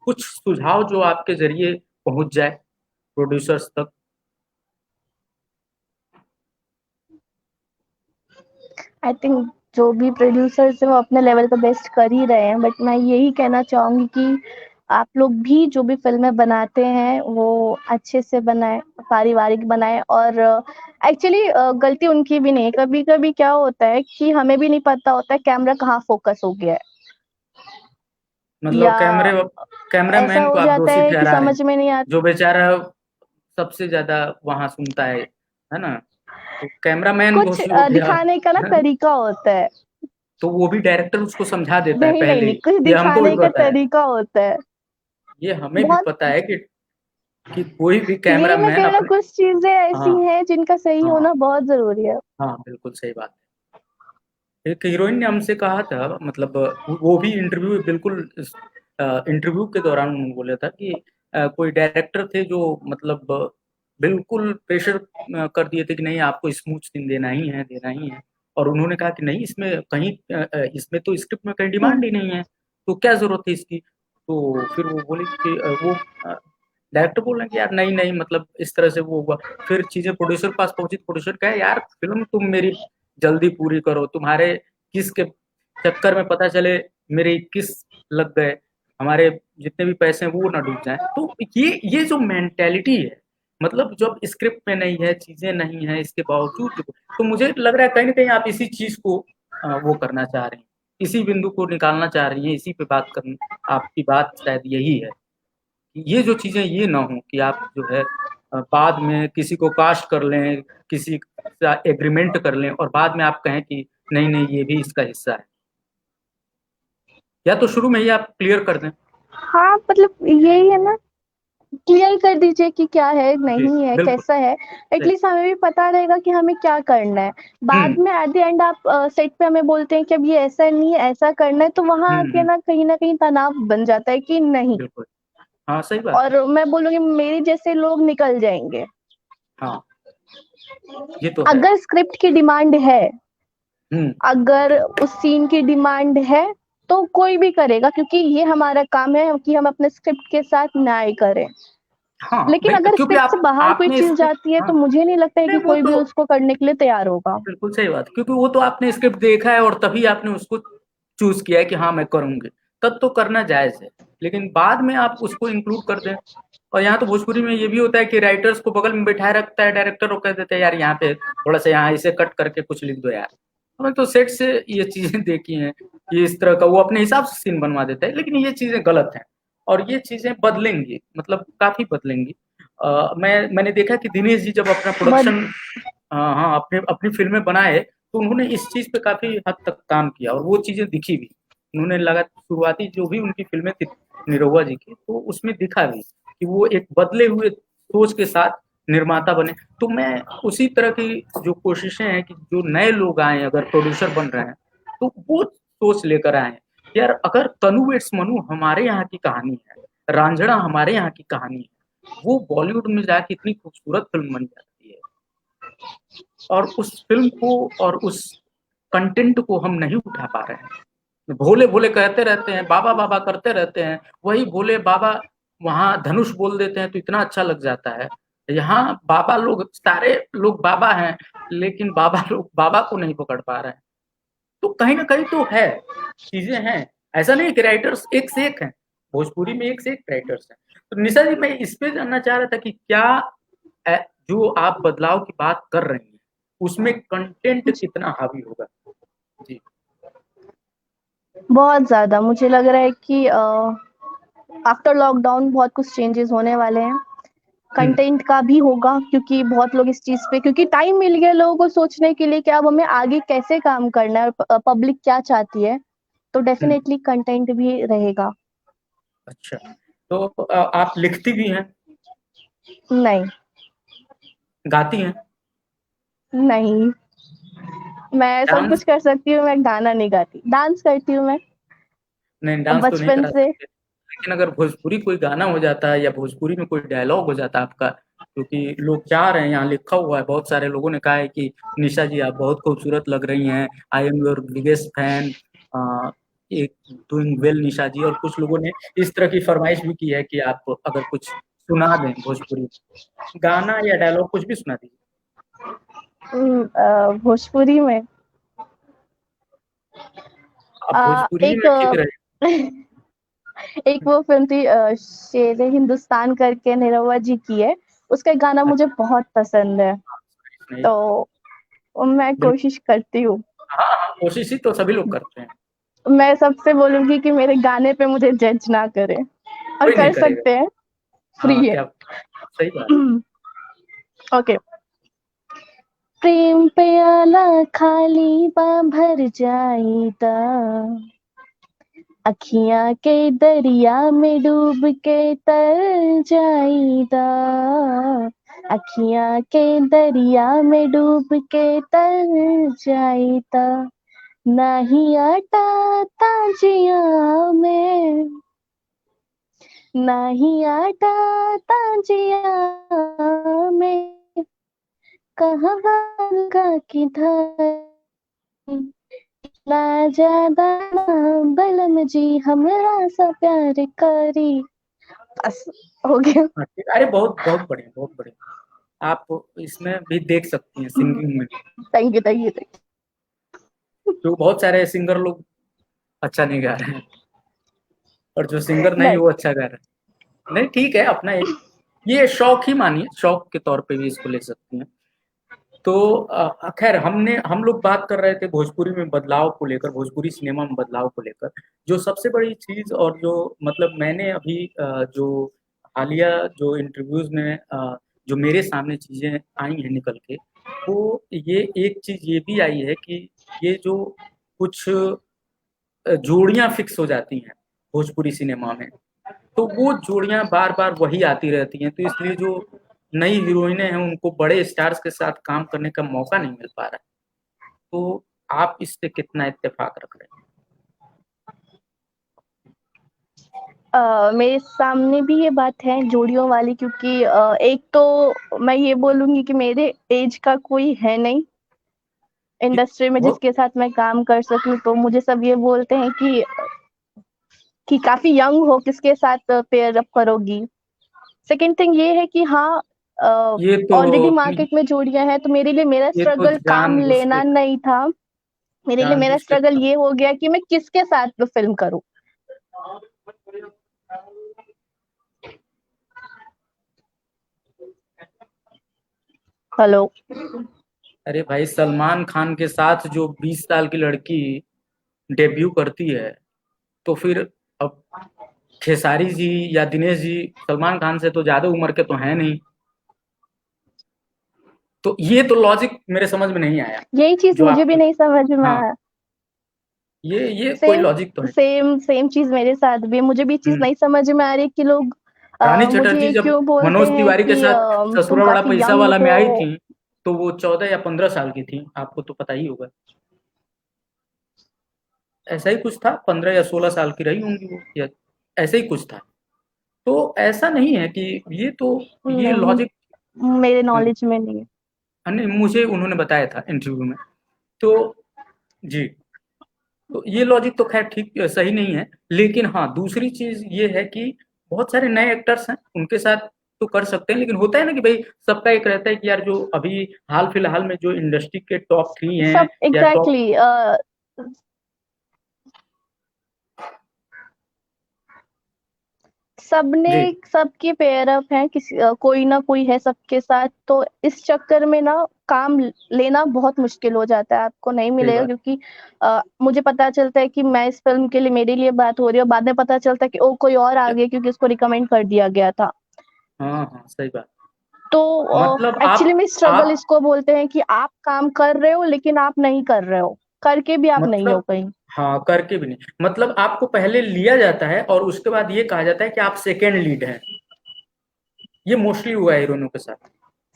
कुछ सुझाव जो आपके ज़रिए पहुँच जाए प्रोड्यूसर्स तक। आई थिंक जो भी प्रोड्यूसर्स हैं वो अपने लेवल पे बेस्ट कर ही रहे हैं, बट मैं यही कहना चाहूँगी कि आप लोग भी जो भी फ़िल्में बनाते हैं वो अच्छे से बनाएँ, पारिवारिक बनाएँ और एक्चुअली गलती उनकी भी नहीं है। कभी-कभी क्या होता है कि हमें भी नहीं पता होता है कैमरा कहाँ फ़ोकस हो गया है, मतलब या ऐसा कैमरामैन को हो आप जाता दोषी है कि ठहरा रहे हैं, समझ में नहीं जो आता। बेचारा सबसे ज़्यादा वहाँ सुनता है ना? तो कैमरामैन कुछ दोषी हो गया। दिखाने का ना तरीका होता है। तो वो भी डायरेक्टर उसको समझा देता है नहीं, नहीं, पहले नहीं, ही। कुछ ये हमको भी दिखाने का पता है। तरीका होता है। ये हमें भी बहुत पता है कि कोई भी यही मैं कैमरामैन कह रही हूँ ना, अपने कुछ चीज़ें ऐसी हाँ, हैं जिनका सही हाँ, होना बहुत ज़रूरी है। हाँ, बिल्कुल सही बात है। एक हीरोइन ने हमसे कहा था, मतलब वो भी इंटरव्यू बिल्कुल इंटरव्यू के दौरान उन्होंने बोला था कि कोई डायरेक्टर थे जो मतलब बिल्कुल प्रेशर कर दिए थे कि नहीं आपको स्मूथ सीन देना ही है। और उन्होंने कहा कि नहीं इसमें कहीं इसमें तो स्क्रिप्ट में कहीं हुँ। डिमांड ही नहीं है, तो क्या ज़रूरत है इसकी? तो फिर वो बोली कि वो डायरेक्टर बोल रहे हैं कि यार नहीं मतलब इस तरह से वो हुआ। फिर चीज़ें प्रोड्यूसर के पास पहुँची तो प्रोड्यूसर कहे यार फ़िल्म तुम मेरी जल्दी पूरी करो, तुम्हारे किस के चक्कर में पता चले मेरे 21 लग गए, हमारे जितने भी पैसे हैं वो ना डूब जाएँ। तो ये जो मेंटालिटी है, मतलब जब स्क्रिप्ट में नहीं है, चीज़ें नहीं हैं, इसके बावजूद तो मुझे लग रहा है कहीं न कहीं आप इसी चीज़ को वो करना चाह रही हैं, इसी बिंदु को निकालना चाह रही हैं, इसी पे बात करनी आपकी बात शायद यही है। ये जो चीज़ें ये ना हों कि आप जो है बाद में किसी को कास्ट कर लें, किसी सा एग्रीमेंट कर लें और बाद में आप कहें कि नहीं ये भी इसका हिस्सा है। या तो शुरू में ही आप क्लियर कर दें। हाँ, मतलब यही है ना, क्लियर कर दीजिए कि क्या है, जी, नहीं है, बिल्कुल, कैसा है। सही। एटलीस्ट हमें भी पता रहेगा कि हमें क्या करना है। बाद हुँ, में एट द एंड आप सेट पे हमें बोलते हैं कि अब ये ऐसा नहीं है, ऐसा करना है, तो वहाँ आके हुँ, ना कहीं न कहीं तनाव बन जाता है कि नहीं, बिल्कुल। हाँ, सही बात है। और मैं बोलूँगी मेरे जैसे लोग निकल जाएँगे। हाँ, ये तो है। अगर स्क्रिप्ट की डिमांड है, हुँ, अगर उस सीन की डिमांड है, तो कोई भी करेगा, क्योंकि ये हमारा काम है कि हम अपने स्क्रिप्ट के साथ न्याय करें। हाँ, लेकिन भई अगर क्योंकि स्क्रिप्ट से आप बाहर कोई आपने चीज़ स्क्रिप्ट जाती है, हाँ, तो मुझे नहीं लगता है नहीं कि वो कोई भी तो उसको करने के लिए तैयार होगा। बिल्कुल सही बात है, क्योंकि वो तो आपने स्क्रिप्ट देखा है और तभी आपने उसको चूज़ किया है कि हाँ, मैं करूँगी, तब तो करना जायज़ है। लेकिन बाद में आप उसको इंक्लूड कर दें और यहाँ तो भोजपुरी में ये भी होता है कि राइटर्स को बगल में बिठाए रखता है डायरेक्टर और कह देते हैं, "यार यहाँ पे थोड़ा-सा यहाँ इसे कट करके कुछ लिख दो यार।" हमने तो सेट से ये चीज़ें देखी हैं कि इस तरह का वो अपने हिसाब से सीन बनवा देता है, लेकिन ये चीज़ें गलत हैं और ये चीज़ें बदलेंगी, मतलब काफ़ी बदलेंगी। मैंने देखा कि दिनेश जी जब अपना बट प्रोडक्शन हाँ, अपनी अपनी फ़िल्में बनाए, तो उन्होंने इस चीज़ पे काफ़ी हद तक काम किया और वो चीज़ें दिखी भी। उन्होंने लगा शुरुआती जो भी उनकी फ़िल्में थी निरहुआ जी की, तो उसमें दिखा भी कि वो एक बदले हुए सोच के साथ निर्माता बने। तो मैं उसी तरह की जो कोशिशें हैं कि जो नए लोग आएँ अगर प्रोड्यूसर बन रहे हैं, तो वो सोच लेकर आएँ। यार अगर तनु इट्स मनु हमारे यहाँ की कहानी है, रांझणा हमारे यहाँ की कहानी है, वो बॉलीवुड में जाके इतनी खूबसूरत फ़िल्म बन जाती है। और उस फ़िल्म को और उस कंटेंट को हम नहीं उठा पा रहे हैं। भोले-भोले कहते रहते हैं, बाबा-बाबा करते रहते हैं, वही भोले बाबा वहाँ धनुष बोल देते हैं तो इतना अच्छा लग जाता है। यहाँ बाबा लोग सारे लोग बाबा हैं, लेकिन बाबा लोग बाबा को नहीं पकड़ पा रहे हैं। तो कहीं न कहीं तो है, चीज़ें हैं। ऐसा नहीं कि राइटर्स एक से एक हैं, भोजपुरी में एक से एक राइटर्स हैं। तो निशा जी मैं इस पे जानना चाह रहा था कि क्या अ, जो आप बदलाव की बात कर रही हैं, उसमें कंटेंट कितना हावी होगा? जी। बहुत ज़्यादा मुझे लग रहा है कि आफ्टर लॉकडाउन बहुत कुछ चेंजेस होने वाले हैं। हुँ, कंटेंट का भी होगा क्योंकि बहुत लोग इस चीज़ पे क्योंकि टाइम मिल गया लोगों को सोचने के लिए कि अब हमें आगे कैसे काम करना है और पब्लिक क्या चाहती है, तो हुँ, डेफ़िनेटली कंटेंट भी रहेगा। अच्छा। तो आप लिखती भी हैं, नहीं, गाती हैं, नहीं, मैं सब डांस कुछ कर सकती हूँ, मैं गाना नहीं गाती। डांस करती हूँ मैं, नहीं, डांस तो नहीं बचपन करा से। सकते। लेकिन अगर भोजपुरी कोई गाना हो जाता है या भोजपुरी में कोई डायलॉग हो जाता है आपका, क्योंकि लोग चाह रहे हैं, यहाँ लिखा हुआ है, बहुत सारे लोगों ने कहा है कि निशा जी आप बहुत खूबसूरत लग रही हैं, I am your biggest fan एक डूइंग वेल निशा जी और कुछ लोगों ने इस तरह की फरमाइश भी की है कि आप अगर कुछ सुना दें भोजपुरी में, गाना या डायलॉग कुछ भी सुना दीजिए। भोजपुरी में आप भोजपुरी एक में ठीक रहे। एक वो फ़िल्म थी शेरे हिंदुस्तान करके निरहुआ जी की है, उसका एक गाना मुझे अच्छा, बहुत पसंद है, नहीं, तो मैं बिल्कुल। कोशिश करती हूँ। हाँ, हाँ, कोशिश ही तो सभी लोग करते हैं, मैं सबसे बोलूँगी कि मेरे गाने पे मुझे जज ना करें और कोई नहीं कर करेगा। सकते हैं, हाँ, फ्री है। क्या सही बात है। ओके। प्रेम प्याला खाली बा भर जाईता, अखियाँ के दरिया में डूब के तर जाईदा, अखियाँ के दरिया में डूब के तर जाईदा, नहीं आटा ताजिया में, नहीं आटा ताजिया में, कहवा का किधर ना ज्यादा बलम जी हमरा सा प्यार करी। बस हो गया। हाँ, ठीक अरे बहुत बहुत बढ़िया, बहुत बढ़िया। आप इसमें भी देख सकती हैं सिंगिंग में भी, thank you, thank you, thank तो बहुत सारे सिंगर लोग अच्छा नहीं गा रहे हैं और जो सिंगर यू। नहीं नहीं, वो अच्छा गा रहा है। नहीं ठीक है अपना एक ये शौक ही मानिए, शौक के तौर पे भी इसको ले सकती हैं। तो खैर हम लोग बात कर रहे थे भोजपुरी में बदलाव को लेकर, भोजपुरी सिनेमा में बदलाव को लेकर। जो सबसे बड़ी चीज़ और जो मतलब मैंने अभी जो हालिया जो इंटरव्यूज़ में जो मेरे सामने चीज़ें आई हैं निकल के, वो ये एक चीज़ ये भी आई है कि ये जो कुछ जोड़ियाँ फिक्स हो जाती हैं भोजपुरी सिनेमा में, तो वो जोड़ियाँ बार-बार वही आती रहती हैं, तो इसलिए जो नई हीरोइनें हैं, उनको बड़े स्टार्स के साथ काम करने का मौका नहीं मिल पा रहा है। तो आप इस पे कितना इत्तेफ़ाक रख रहे हैं? मेरे सामने भी ये बात है जोड़ियों वाली क्योंकि एक तो मैं ये बोलूँगी कि मेरे ऐज का कोई है नहीं कि इंडस्ट्री में वो जिसके साथ मैं काम कर सकूँ, तो मुझे सब ये बोलते हैं कि काफ़ी यंग हो, किसके साथ पेयर अप करोगी? सेकंड थिंग ये है कि हाँ, अ, ये तो ऑलरेडी मार्केट में जोड़ियाँ हैं, तो मेरे लिए मेरा ये तो स्ट्रगल काम जानबूझ के लेना नहीं था। मेरे लिए मेरा जानबूझ के स्ट्रगल ये हो गया कि मैं किसके साथ फ़िल्म करूँ। हेलो। अरे भाई सलमान खान के साथ जो 20 साल की लड़की डेब्यू करती है, तो फिर अब खेसारी जी या दिनेश जी सलमान खान से तो ज़्यादा उम्र के तो हैं नहीं। तो ये तो लॉजिक मेरे समझ में नहीं आया, यही चीज़ जो मुझे आप भी नहीं समझ में हाँ, आया। ये कोई सेम लॉजिक तो है। सेम सेम चीज़ मेरे साथ भी है। मुझे भी चीज़ हुँ, नहीं समझ में आ रही कि लोग रानी मुझे चटर्जी ये जब क्यों बोलते मनोज हैं तिवारी के कि साथ तुम ससुरा बड़ा काफ़ी पैसा यंग वाला में हो। आई थीं, तो वो 14 या 15 साल की थीं, आपको तो पता ही होगा। ऐसा ही कुछ था, 15 या 16 साल की रही होंगी वो या ऐसे ही कुछ था। तो ऐसा नहीं है कि ये तो ये नहीं, लॉजिक मेरे हुँ, नॉलेज में नहीं है। नहीं मुझे उन्होंने बताया था इंटरव्यू में। तो जी, तो ये लॉजिक तो ख़ैर ठीक सही नहीं है। लेकिन हाँ, दूसरी चीज़ ये है कि बहुत सारे नए एक्टर्स हैं, उनके साथ तो कर सकते हैं। लेकिन होता है ना कि भई सबका एक रहता है कि यार जो अभी हाल-फिलहाल में जो इंडस्ट्री के टॉप 3 हैं सब या टॉप एग्ज़ैक्टली सबने जी, सबके पेयर अप हैं, कोई ना कोई है सबके साथ, तो इस चक्कर में ना काम लेना बहुत मुश्किल हो जाता है, आपको नहीं सही मिलेगा, बात। क्योंकि मुझे पता चलता है कि मैं इस फिल्म के लिए मेरे लिए बात हो रही है और बाद में पता चलता है कि ओ कोई और आ क्या गया क्योंकि उसको रिकमेंड कर दिया गया था। हाँ, हाँ, सही बात। तो मतलब एक्चुअली में स्ट्रगल आप इसको बोलते हैं कि आप काम कर रहे हो लेकिन आप नहीं कर रहे हो, करके भी आप नहीं हो मतलब कहीं। हाँ, करके भी नहीं। मतलब आपको पहले लिया जाता है और उसके बाद ये कहा जाता है कि आप सेकंड लीड हैं। ये मोस्टली हुआ है हीरोइनों के साथ।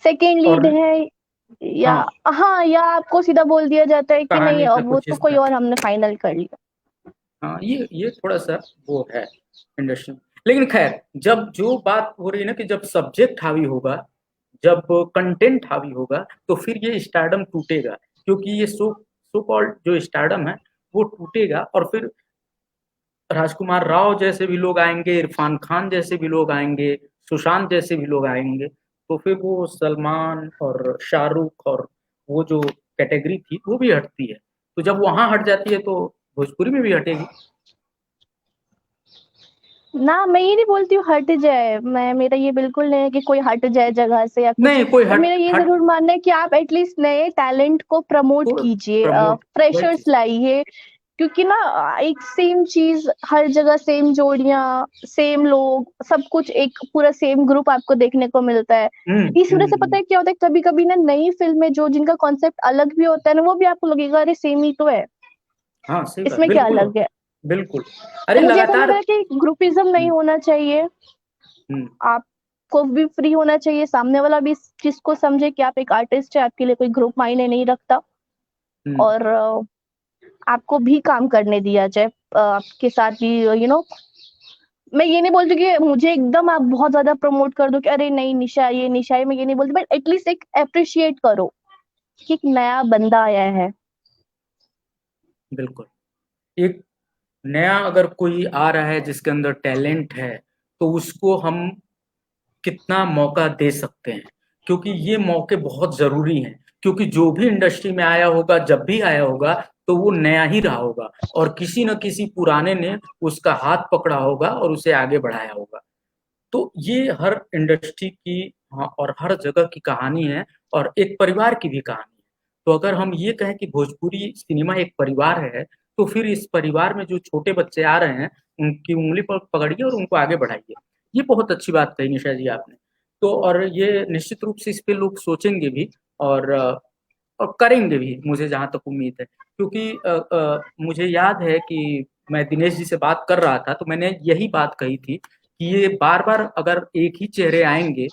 सेकेंड लीड और है, या हाँ, हाँ, या आपको सीधा बोल दिया जाता है कि नहीं कहानी का अब वो कुछ तो कोई हिस्सा। और हमने फाइनल कर लिया। हाँ, ये थोड़ा-सा वो है इंडस्ट्री में। लेकिन ख़ैर, जब जो बात हो रही है ना कि जब सब्जेक्ट हावी होगा, जब कंटेंट हावी होगा, तो फिर ये स्टारडम टूटेगा। क्योंकि ये सो कॉल्ड जो स्टारडम है, वो टूटेगा और फिर राजकुमार राव जैसे भी लोग आएँगे, इरफान खान जैसे भी लोग आएँगे, सुशांत जैसे भी लोग आएँगे, तो फिर वो सलमान और शाहरुख और वो जो कैटेगरी थी, वो भी हटती है। तो जब वहाँ हट जाती है, तो भोजपुरी में भी हटेगी। ना मैं ये नहीं बोलती हूँ हट जाए, मैं मेरा ये बिल्कुल नहीं है कि कोई हट जाए जगह से या कुछ, नहीं, कोई पर हट मेरा ये हट जरूर मानना है कि आप एटलीस्ट नए टैलेंट को प्रमोट को कीजिए, प्रमोट वही फ्रेशर्स चीज़। लाइए। क्योंकि ना एक सेम चीज हर जगह, सेम जोड़ियां, सेम लोग, सब कुछ एक पूरा सेम ग्रुप आपको देखने को मिलता है। हुँ, इस वजह हुँ, से पता हुँ। है क्या होता है, कभी कभी ना नई फिल्में जो जिनका कॉन्सेप्ट अलग भी होता है ना, वो भी आपको लगेगा अरे सेम ही तो है, हाँ, सही बात, इसमें क्या बिल्कुल अलग है। बिल्कुल। तो अरे मुझे ऐसा लग लगातार रहा है कि ग्रुपिज्म नहीं हुँ, होना चाहिए, हुँ, आपको भी फ्री होना चाहिए, सामने वाला भी इस चीज को समझे कि आप एक आर्टिस्ट है, आपके लिए कोई ग्रुप मायने नहीं रखता, हुँ, और आपको भी काम करने दिया जाए, आपके साथ भी मैं ये नहीं बोलती कि मुझे एकदम आप बहुत ज्यादा प्रमोट कर दो कि अरे नहीं निशा ये निशा है, मैं ये नहीं बोलती, बट एटलीस्ट एक अप्रिशिएट करो कि एक नया बंदा आया है। बिल्कुल। एक नया अगर कोई आ रहा है जिसके अंदर टैलेंट है, तो उसको हम कितना मौका दे सकते हैं, क्योंकि ये मौके बहुत ज़रूरी हैं। क्योंकि जो भी इंडस्ट्री में आया होगा, जब भी आया होगा, तो वो नया ही रहा होगा और किसी न किसी पुराने ने उसका हाथ पकड़ा होगा और उसे आगे बढ़ाया होगा। तो ये हर इंडस्ट्री की हाँ, और हर जगह की कहानी है और एक परिवार की भी कहानी है। तो अगर हम ये कहें कि भोजपुरी सिनेमा एक परिवार है, तो फिर इस परिवार में जो छोटे बच्चे आ रहे हैं, उनकी उँगली पकड़िए और उनको आगे बढ़ाइए। ये बहुत अच्छी बात कही निशा जी आपने। तो और ये निश्चित रूप से इस पे लोग सोचेंगे भी और और करेंगे भी, मुझे जहाँ तक उम्मीद है। क्योंकि मुझे याद है कि मैं दिनेश जी से बात कर रहा था, तो मैंने यही बात कही थी कि ये बार-बार अगर एक ही चेहरे आएँगे,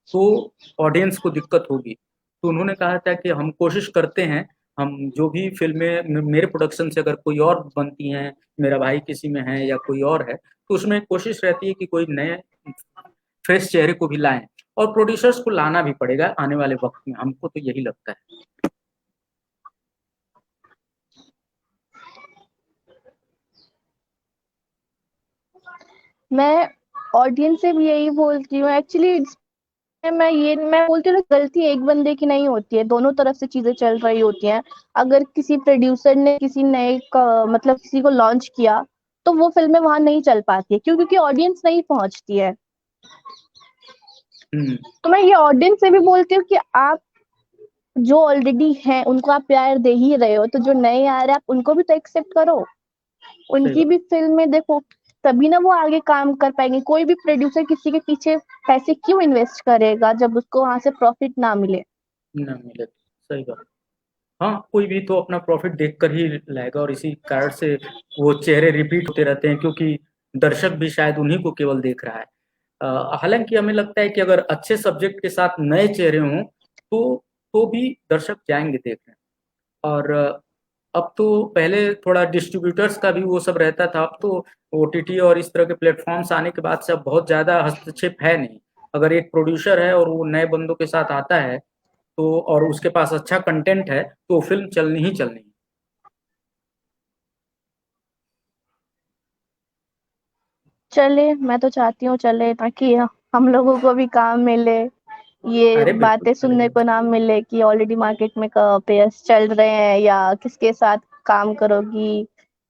तो ऑडियंस को दिक्कत होगी। तो उन्होंने कहा था कि हम कोशिश करते हैं, हम जो भी फ़िल्में मेरे प्रोडक्शन से अगर कोई और बनती हैं, मेरा भाई किसी में है या कोई और है, तो उसमें कोशिश रहती है कि कोई नए फ्रेश चेहरे को भी लाएँ और प्रोड्यूसर्स को लाना भी पड़ेगा आने वाले वक़्त में, हमको तो यही लगता है। मैं ऑडियंस से भी यही बोलती हूँ एक्चुअली, मैं बोलती हूँ ना, गलती एक बंदे की नहीं होती है, दोनों तरफ से चीजें चल रही होती हैं। अगर किसी प्रोड्यूसर ने किसी नए का मतलब किसी को लॉन्च किया, तो वो फिल्में वहां नहीं चल पाती है, क्यों? क्योंकि ऑडियंस नहीं पहुंचती है। हुँ, तो मैं ये ऑडियंस से भी बोलती हूँ कि आप जो ऑलरेडी हैं उनको आप प्यार दे ही रहे हो, तो जो नए आ रहे हैं आप उनको भी तो एक्सेप्ट करो, सही उनकी बात। भी फिल्में देखो, तभी ना वो आगे काम कर पाएंगे। कोई भी प्रोड्यूसर किसी के पीछे पैसे क्यों इन्वेस्ट करेगा जब उसको वहां से प्रॉफिट ना मिले। ना मिले तो, सही बात। हाँ, कोई भी तो अपना प्रॉफ़िट देखकर ही लाएगा और इसी कारण से वो चेहरे रिपीट होते रहते हैं क्योंकि दर्शक भी शायद उन्हीं को केवल देख रहा है। हालाँकि हमें लगता है कि अगर अच्छे सब्जेक्ट के साथ नए चेहरे हों, तो भी दर्शक जाएँगे देखने और अब तो पहले थोड़ा डिस्ट्रीब्यूटर्स का भी वो सब रहता था, अब तो ओटीटी और इस तरह के प्लेटफ़ॉर्म्स आने के बाद से अब बहुत ज़्यादा हस्तक्षेप है नहीं। अगर एक प्रोड्यूसर है और वो नए बंदों के साथ आता है तो और उसके पास अच्छा कंटेंट है, तो फ़िल्म चलनी ही चलनी है। चले, मैं तो चाहती हूँ चले, ताकि हम लोगों को भी काम मिले, ये अरे बिल्कुल बातें सुनने चलेगा। को ना मिले कि ऑलरेडी मार्केट में पेयर्स चल रहे हैं या किसके साथ काम करोगी,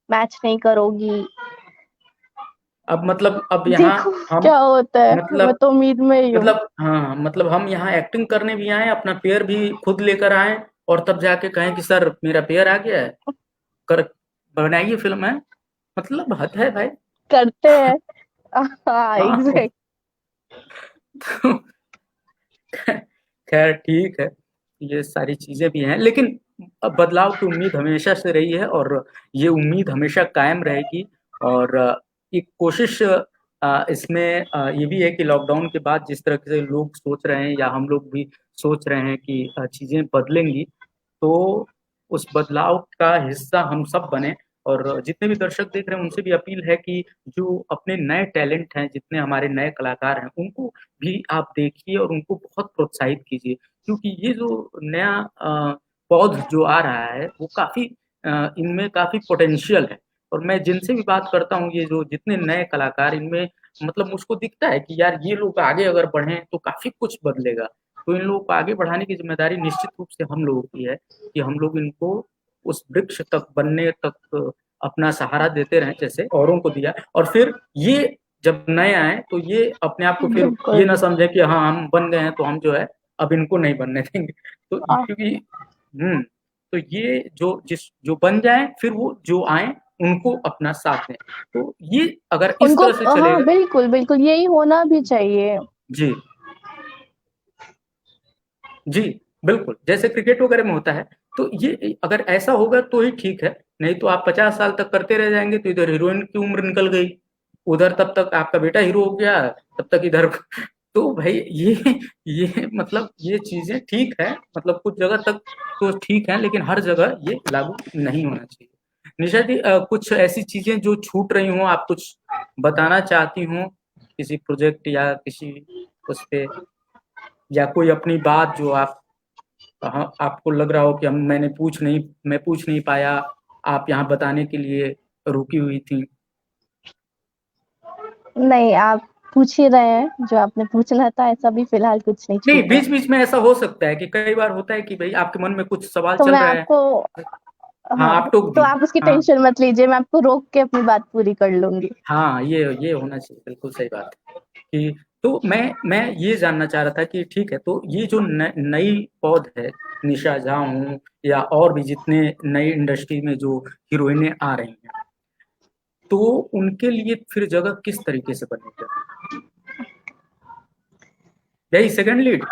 मैच नहीं करोगी। अब मतलब अब यहाँ देखो हम क्या होता है, मैं मतलब तो उम्मीद में ही हूँ। हाँ, मतलब हम यहाँ एक्टिंग करने भी आए, अपना पेयर भी खुद लेकर आए, और तब जाके कहें कि सर मेरा पेयर आ गया है, कर बनाइए फिल्म है। मतलब हद है भाई। करते हैं। हाँ, हाँ। एग्ज़ैक्ट। तो खैर ठीक है, ये सारी चीजें भी हैं, लेकिन अब बदलाव की उम्मीद हमेशा से रही है, और ये उम्मीद हमेशा कायम रहेगी। और एक कोशिश इसमें ये भी है कि लॉकडाउन के बाद जिस तरह से लोग सोच रहे हैं, या हम लोग भी सोच रहे हैं कि चीजें बदलेंगी, तो उस बदलाव का हिस्सा हम सब बने। और जितने भी दर्शक देख रहे हैं उनसे भी अपील है कि जो अपने नए टैलेंट हैं, जितने हमारे नए कलाकार हैं, उनको भी आप देखिए और उनको बहुत प्रोत्साहित कीजिए, क्योंकि ये जो नया पौध जो आ रहा है वो काफी इनमें काफी पोटेंशियल है। और मैं जिनसे भी बात करता हूँ, ये जो जितने नए कलाकार इनमें, मतलब मुझको दिखता है कि यार ये लोग आगे अगर बढ़े तो काफी कुछ बदलेगा। तो इन लोगों को आगे बढ़ाने की जिम्मेदारी निश्चित रूप से हम लोगों की है, कि हम लोग इनको उस वृक्ष तक बनने तक अपना सहारा देते रहें, जैसे औरों को दिया। और फिर ये जब नए आए तो ये अपने आप को फिर ये बिल्कुल। ना समझे कि हाँ हम बन गए हैं तो हम जो है अब इनको नहीं बनने देंगे। तो अ, क्योंकि तो ये जो बन जाए, फिर वो जो आए उनको अपना साथ दें। तो ये अगर इस उनको तरह से हाँ, चलेगा। बिल्कुल, बिल्कुल यही होना भी चाहिए। जी, जी, बिल्कुल, जैसे क्रिकेट वगैरह में होता है, तो ये अगर ऐसा होगा तो ही ठीक है, नहीं तो आप 50 साल तक करते रह जाएँगे, तो इधर हीरोइन की उम्र निकल गई, उधर तब तक आपका बेटा हीरो हो गया, तब तक इधर तो भाई ये मतलब ये चीज़ें ठीक है, मतलब कुछ जगह तक तो ठीक है, लेकिन हर जगह ये लागू नहीं होना चाहिए। निशा जी, कुछ ऐसी चीज़ें जो छूट रही हों, आप कुछ बताना चाहती हों, किसी प्रोजेक्ट या किसी उस पे, या कोई अपनी बात जो आप हाँ, आपको लग रहा हो कि हम मैं पूछ नहीं पाया, आप यहाँ बताने के लिए रुकी हुई थी। नहीं, आप पूछ ही रहे हैं, जो आपने पूछना था, ऐसा भी फिलहाल कुछ नहीं नहीं, छूटा है। बीच-बीच में ऐसा हो सकता है कि कई बार होता है कि भई आपके मन में कुछ सवाल तो चल मैं रहा है। आपको हाँ, हाँ, आप टोक तो दी। आप उसकी हाँ, टेंशन मत लीजिए, मैं आपको रोक के अपनी बात पूरी कर लूँगी। हाँ, ये होना चाहिए, बिल्कुल सही बात है कि तो मैं ये जानना चाह रहा था कि ठीक है, तो ये जो नई पौध है, निशा झा हों या और भी जितने नई इंडस्ट्री में जो हीरोइनें आ रही हैं, तो उनके लिए फिर जगह किस तरीके से बनेगा? यही second lead,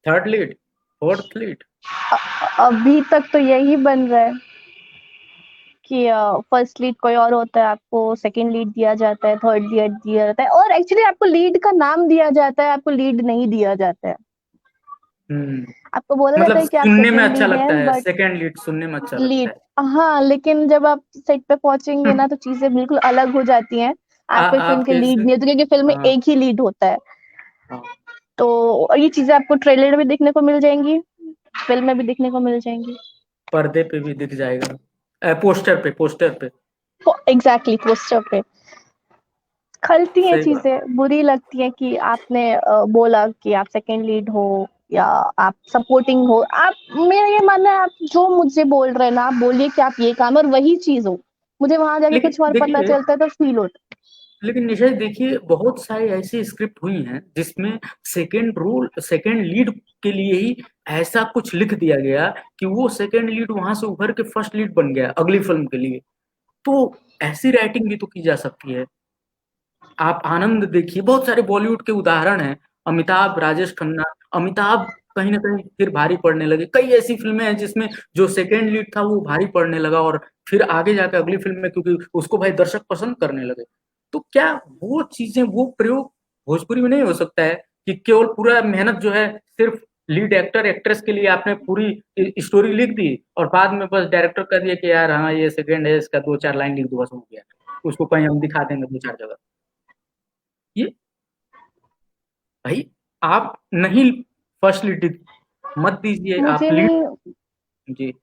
third lead, fourth lead. अभी तक तो यही बन रहा है कि फर्स्ट लीड कोई और होता है, आपको सेकंड लीड दिया जाता है, थर्ड लीड दिया जाता है, और एक्चुअली आपको लीड का नाम दिया जाता है, आपको लीड नहीं दिया जाता है। हम्म, आपको बोला जाता मतलब है कि आप सुनने में सेकंड अच्छा लीड लगता हैं, है, बट सेकंड लीड सुनने में अच्छा लगता लीड है। हाँ, लेकिन जब आप सेट पे पहुंचेंगे ना तो चीजें बिल्कुल अलग हो जाती हैं। आप कोई फिल्म आप के लीड कैसे? नहीं होते, क्योंकि फिल्म में हाँ, एक ही लीड होता है। हाँ, तो और ये चीजें आपको ट्रेलर में देखने को मिल जाएंगी, फिल्म में भी देखने को मिल जाएंगी। पर्दे पे भी दिख जाएगा, पोस्टर पे। एग्जैक्टली, पोस्टर पे खलती हैं सही बात। चीजें, बुरी लगती है कि आपने बोला कि आप सेकंड लीड हो या आप सपोर्टिंग हो। आप, मेरा ये मानना है, आप जो मुझे बोल रहे हैं ना, आप बोलिए कि आप ये काम और वही चीज हो। मुझे वहां जाके लेकिन कुछ और पता देखिए चलता है तो फील होता लेकिन निशा जी, देखिए बहुत सारी ऐसी स्क्रिप्ट हुई हैं जिसमें सेकंड लीड के लिए ही ऐसा कुछ लिख दिया गया कि वो सेकंड लीड वहां से उभर के फर्स्ट लीड बन गया अगली फिल्म के लिए। तो ऐसी राइटिंग भी तो की जा सकती है। आप आनंद देखिए, बहुत सारे बॉलीवुड के उदाहरण हैं। अमिताभ, राजेश खन्ना, अमिताभ कहीं ना कहीं फिर भारी पड़ने लगे। कई ऐसी फिल्में हैं जिसमें जो सेकेंड लीड था वो भारी पड़ने लगा, और फिर आगे जाकर अगली फिल्म में क्योंकि उसको भाई दर्शक पसंद करने लगे। तो क्या वो चीजें, वो प्रयोग भोजपुरी में नहीं हो सकता है कि केवल पूरा मेहनत जो है सिर्फ लीड एक्टर एक्ट्रेस के लिए आपने पूरी स्टोरी लिख दी, और बाद में बस डायरेक्टर कर दिया कि यार हाँ ये सेकेंड है, इसका दो चार लाइन लिख दो, बस हो गया, उसको कहीं हम दिखा देंगे दो चार जगह। ये भाई, आप नहीं फर्स्ट लीड मत दीजिए, है। आप मुझे लीड। नहीं। जी,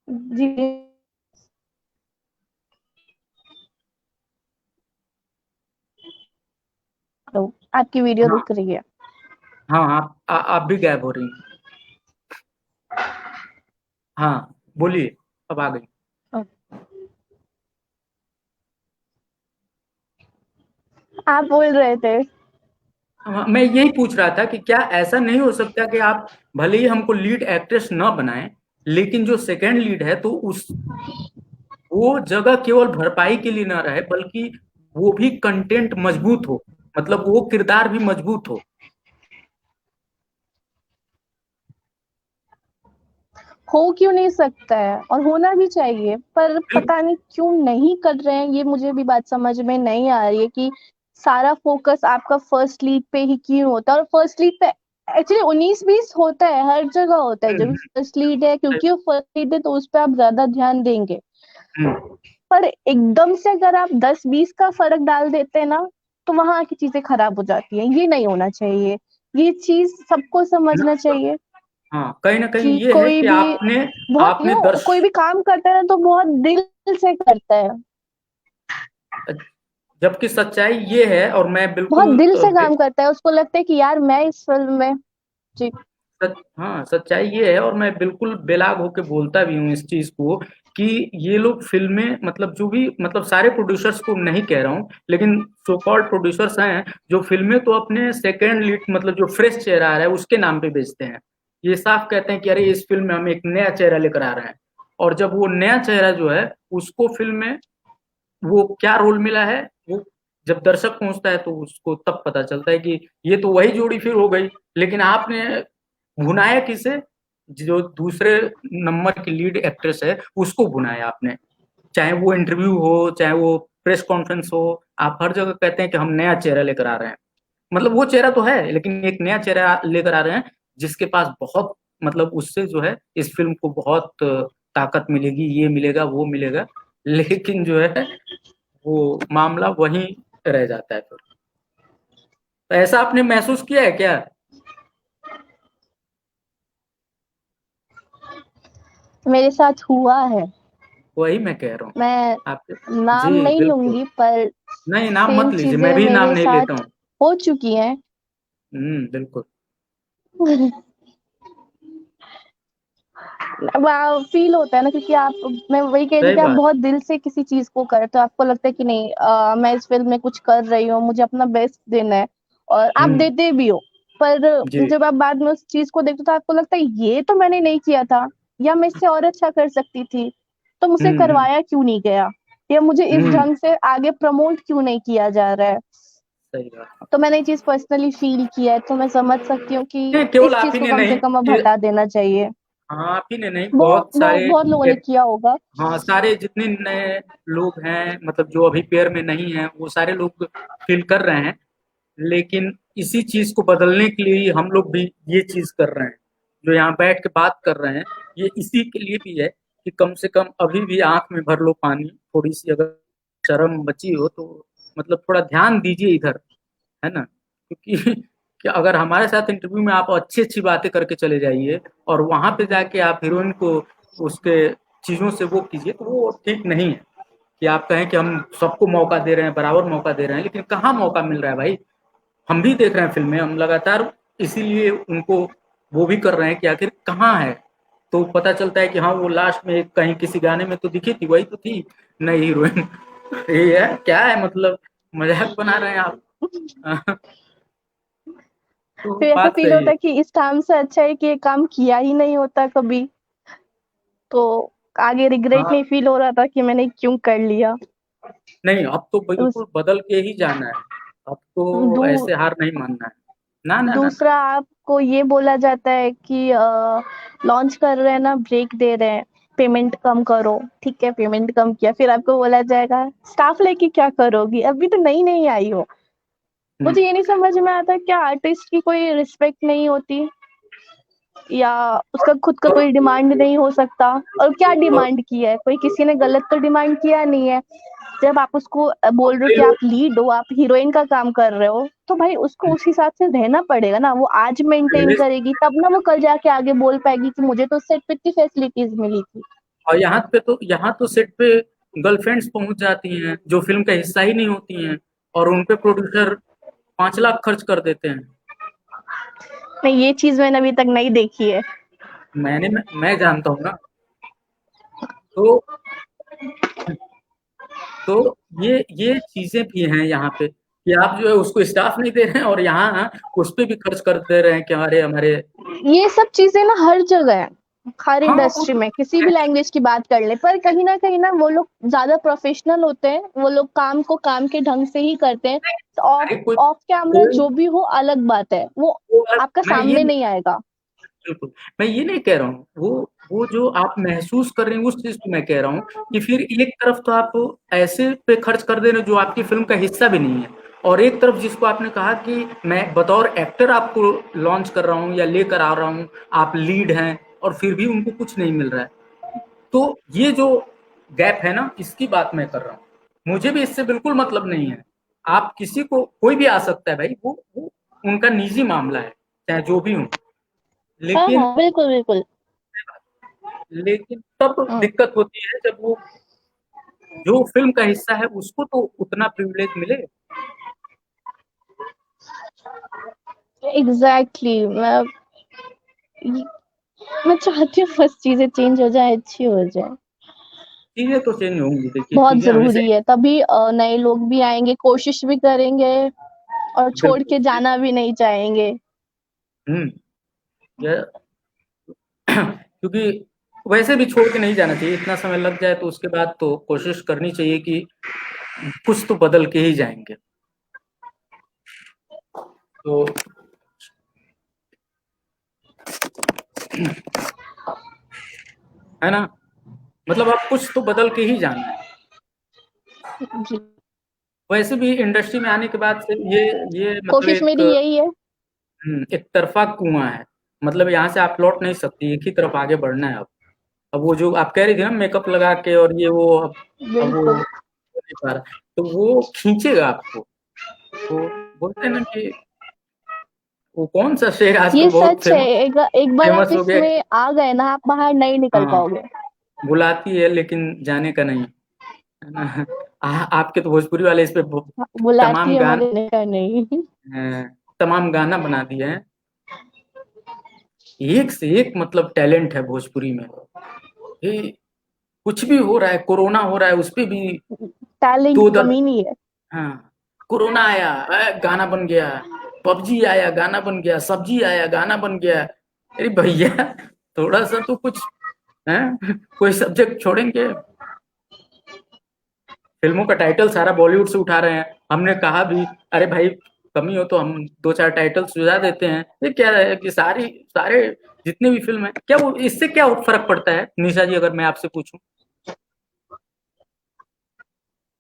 जी। तो आपकी वीडियो हाँ, रुक रही है। हाँ, आप भी गायब हो रही हैं। हाँ, बोलिए, अब आ गई। आप बोल रहे थे। हाँ, मैं यही पूछ रहा था कि क्या ऐसा नहीं हो सकता कि आप भले ही हमको लीड एक्ट्रेस न बनाएं, लेकिन जो सेकंड लीड है तो उस वो जगह केवल भरपाई के लिए ना रहे, बल्कि वो भी कंटेंट मजबूत हो, मतलब वो किरदार भी मजबूत हो। हो क्यों नहीं सकता है, और होना भी चाहिए, पर बिल्कुल। पता नहीं क्यों नहीं कर रहे हैं। ये मुझे भी बात समझ में नहीं आ रही है कि सारा फोकस आपका फर्स्ट लीड पे ही क्यों होता है। और फर्स्ट लीड पे एक्चुअली 19-20 होता है, हर जगह होता है। जब फर्स्ट लीड है, क्योंकि वो फर्स्ट लीड है, तो उस पर आप ज्यादा ध्यान देंगे। हम्म, पर एकदम से अगर आप 10-20 का फर्क डाल देते हैं ना, तो वहां की चीजें खराब हो जाती हैं। ये नहीं होना चाहिए। ये चीज सबको समझना चाहिए हाँ, कहीं ना कहीं कि ये है कोई कि भी आपने बहुत आपने दर्श कोई भी काम करता है ना, तो बहुत दिल से करता है। जबकि सच्चाई ये है, और मैं बहुत बिल्कुल दिल से काम करता है, उसको लगता है कि यार मैं इस फिल्म में। जी। हाँ, सच्चाई ये है, और मैं बिल्कुल बेलाग होके बोलता भी हूँ इस चीज को कि ये लोग फिल्में, मतलब जो भी, मतलब सारे प्रोड्यूसर्स को नहीं कह रहा हूँ, लेकिन सो कॉल्ड प्रोड्यूसर्स हैं जो फिल्में तो अपने सेकेंड लीड, मतलब जो फ्रेश चेहरा आ रहा है उसके नाम पे बेचते हैं। ये साफ कहते हैं कि अरे इस फिल्म में हम एक नया चेहरा लेकर आ रहे हैं, और जब वो नया चेहरा जो है उसको फिल्म में वो क्या रोल मिला है, वो जब दर्शक पहुंचता है तो उसको तब पता चलता है कि ये तो वही जोड़ी फिर हो गई। लेकिन आपने भुनाया किसे, जो दूसरे नंबर की लीड एक्ट्रेस है उसको भुनाया आपने। चाहे वो इंटरव्यू हो, चाहे वो प्रेस कॉन्फ्रेंस हो, आप हर जगह कहते हैं कि हम नया चेहरा लेकर आ रहे हैं। मतलब वो चेहरा तो है, लेकिन एक नया चेहरा लेकर आ रहे हैं जिसके पास बहुत, मतलब उससे जो है इस फिल्म को बहुत ताकत मिलेगी, ये मिलेगा वो मिलेगा, लेकिन जो है वो मामला वहीं रह जाता है फिर। तो ऐसा आपने महसूस किया है क्या? मेरे साथ हुआ है। वही मैं कह रहा हूँ मैं आपके। नाम जी नहीं बिल्कुल। लूंगी, पर नहीं, नाम सेम मत लीजिए, मैं चीजें भी नाम मेरे नहीं लेता साथ हूँ। हो चुकी हैं। बिल्कुल। फील होता है ना, क्योंकि आप, मैं वही कह रही थी सही कि आप बात। बहुत दिल से किसी चीज को करते हो। आपको लगता है कि नहीं, मैं इस फिल्म में कुछ कर रही हूँ, मुझे अपना बेस्ट देना है, और आप हम्म। देते भी हो। पर जी। जब आप बाद में उस चीज को देखते हो, तो आपको लगता है ये तो मैंने नहीं किया था, या मैं इससे और अच्छा कर सकती थी, तो मुझसे हम्म। करवाया क्यों नहीं गया, या मुझे इस हम्म। ढंग से आगे प्रमोट क्यों नहीं किया जा रहा है। सही बात। तो मैंने ये चीज पर्सनली फील किया है, तो मैं समझ सकती हूँ कि नहीं, केवल इस आप चीज ही को ने कम से नहीं कम अब कि, हटा देना चाहिए। हाँ आप ही ने नहीं, बहुत बहुत बहुत सारे बहुत लोगों ने किया होगा। हाँ, सारे जितने नए लोग हैं, मतलब जो अभी पेयर में नहीं हैं, वो सारे लोग फील कर रहे हैं। लेकिन इसी चीज को बदलने के लिए ही हम लोग भी ये चीज कर रहे हैं, जो यहाँ बैठ के बात कर रहे हैं। ये इसी के लिए भी है कि कम से कम अभी भी आंख में भर लो पानी, थोड़ी सी अगर शर्म बची हो तो मतलब थोड़ा ध्यान दीजिए इधर, है ना? क्योंकि कि अगर हमारे साथ इंटरव्यू में आप अच्छी अच्छी बातें करके चले जाइए, और वहां पे जाके आप हीरोइन को उसके चीजों से वो कीजिए, तो वो ठीक नहीं है। कि आप कहें कि हम सबको मौका दे रहे हैं, बराबर मौका दे रहे हैं, लेकिन कहाँ मौका मिल रहा है भाई? हम भी देख रहे हैं फिल्में, हम लगातार इसीलिए उनको वो भी कर रहे हैं कि आखिर कहाँ है। तो पता चलता है कि हाँ वो लास्ट में कहीं किसी गाने में तो दिखी थी, वही तो थी नई हीरोइन। ये है क्या है, मतलब मजाक बना रहे हैं आप? तो फिर ऐसा बात फील सही होता है। है कि इस काम से अच्छा है कि ये काम किया ही नहीं होता कभी, तो आगे रिग्रेट हाँ, नहीं फील हो रहा था कि मैंने क्यों कर लिया। नहीं अब तो उस बिल्कुल बदल के ही जाना है। अब दू, तो ऐसे हार नहीं मानना है। ना ना ना ना। दूसरा, आपको ये बोला जाता है कि लॉन्च कर रहे हैं ना, ब्रेक दे रहे हैं, पेमेंट कम करो। ठीक है, पेमेंट कम किया, फिर आपको बोला जाएगा स्टाफ लेके क्या करोगी, अभी तो नई नई आई हो। हम्म। मुझे ये नहीं समझ में आता, क्या आर्टिस्ट की कोई रिस्पेक्ट नहीं होती, या उसका खुद का कोई डिमांड नहीं हो सकता। और क्या और डिमांड किया है, कोई किसी ने गलत तो डिमांड किया नहीं है। जब आप उसको बोल रहे हो कई कि आप लोग लीड हो, आप हीरोइन का काम कर रहे हो, तो भाई उसको उस हिसाब से रहना पड़ेगा ना। वो आज मेंटेन पहले, करेगी, तब ना वो कल जाके आगे बोल पाएगी कि मुझे तो सेट पे इतनी फैसिलिटीज मिली थी। और यहाँ तो सेट पे गर्लफ्रेंड्स पहुंच जाती हैं जो फिल्म का हिस्सा ही नहीं होती हैं, और उन पे प्रोड्यूसर 5 लाख खर्च कर देते हैं। नहीं, ये चीज मैंने अभी तक नहीं देखी है। मैं जानता हूँ ना। तो तो ये चीज़ें भी हैं यहाँ पे कि आप जो है उसको स्टाफ नहीं दे रहे हैं और यहाँ उस पे भी खर्च कर दे रहे हैं कि हमारे हमारे ये सब चीजें ना हर जगह है, हर हाँ, वो इंडस्ट्री तो में किसी भी है। लैंग्वेज की बात कर ले, पर कहीं ना वो लोग ज्यादा प्रोफेशनल होते हैं, वो लोग काम को काम के ढंग से ही करते हैं। तो ऑफ अरे कोई ऑफ कैमरा कोई जो भी हो अलग बात है, वो वो बात आपका मैं ये सामने नहीं आएगा। बिल्कुल, मैं ये नहीं कह रहा हूँ, वो जो आप महसूस कर रहे हैं उस चीज़ को मैं कह रहा हूँ कि फिर एक तरफ तो आप ऐसे पे खर्च कर दे रहे हो जो आपकी फ़िल्म का हिस्सा भी नहीं है और एक तरफ जिसको आपने कहा कि मैं बतौर एक्टर आपको लॉन्च कर रहा हूँ या लेकर आ रहा हूँ, आप लीड हैं और फिर भी उनको कुछ नहीं मिल रहा है। तो ये जो गैप है ना, इसकी बात मैं कर रहा हूँ। मुझे भी इससे बिल्कुल मतलब नहीं है। आप किसी को कोई भी आ सकता है भाई, वो उनका निजी मामला है, चाहे जो भी हो। हाँ लेकिन हाँ, बिल्कुल बिल्कुल। लेकिन तब दिक्कत होती है जब वो जो फ़िल्म का हिस्सा है उसको तो उतना प्रिविलेज मिले। एग्जैक्टली मैं चाहती हूँ बस चीजें चेंज हो जाए, अच्छी हो जाए। चीज़ें तो चेंज होंगी, देखिए बहुत चीज़ें हमेशा जरूरी है, तभी नए लोग भी आएंगे, कोशिश भी करेंगे और छोड़ बिल्कुल के सही। जाना भी नहीं चाहेंगे। हुँ, ये क्योंकि वैसे भी छोड़ के नहीं जाना चाहिए, इतना समय लग जाए तो उसके बाद तो कोशिश करनी चाहिए कि कुछ तो बदल के ही जाएँगे। तो है ना? मतलब आप कुछ तो बदल के ही जाना है। जी, वैसे भी इंडस्ट्री में आने के बाद से ये मतलब कोशिश एक मेरी यही है। एक तरफ़ा कुआँ है। मतलब यहाँ से आप लौट नहीं सकती, एक ही तरफ आगे बढ़ना है अब। अब वो जो आप कह रही थी ना मेकअप लगा के और ये वो अब वो बिल्कुल, हो नहीं पा रहा, तो वो खींचेगा आपको। तो बोलते हैं ना कि वो कौन-सा शेर आजकल ये बहुत सच है। एक बार आप फ़ेमस हो गया इसमें आ गए ना, आप बाहर नहीं निकल हाँ, पाओगे। बुलाती है लेकिन जाने का नहीं, है ना? आपके तो भोजपुरी वाले इस पे बुलाती तमाम है गान मगर का नहीं। तमाम गाना बना दिए हैं। एक से एक मतलब टैलेंट है भोजपुरी में। ये कुछ भी हो रहा है, कोरोना हो रहा है, उसपे भी टैलेंट 2 की दर कमी नहीं है। हाँ, कोरोना आया गाना बन गया, पबजी आया गाना बन गया, सब्जी आया गाना बन गया। अरे भैया थोड़ा-सा तो कुछ हैं कोई सब्जेक्ट छोड़ेंगे? फ़िल्मों का टाइटल सारा बॉलीवुड से उठा रहे हैं। हमने कहा भी अरे भाई कमी हो तो हम 2-4 टाइटल सुझा देते हैं। ये क्या है कि सारे जितने भी फ़िल्म हैं क्या वो इससे क्या फ़र्क पड़ता है? निशा जी अगर मैं आपसे पूछूँ?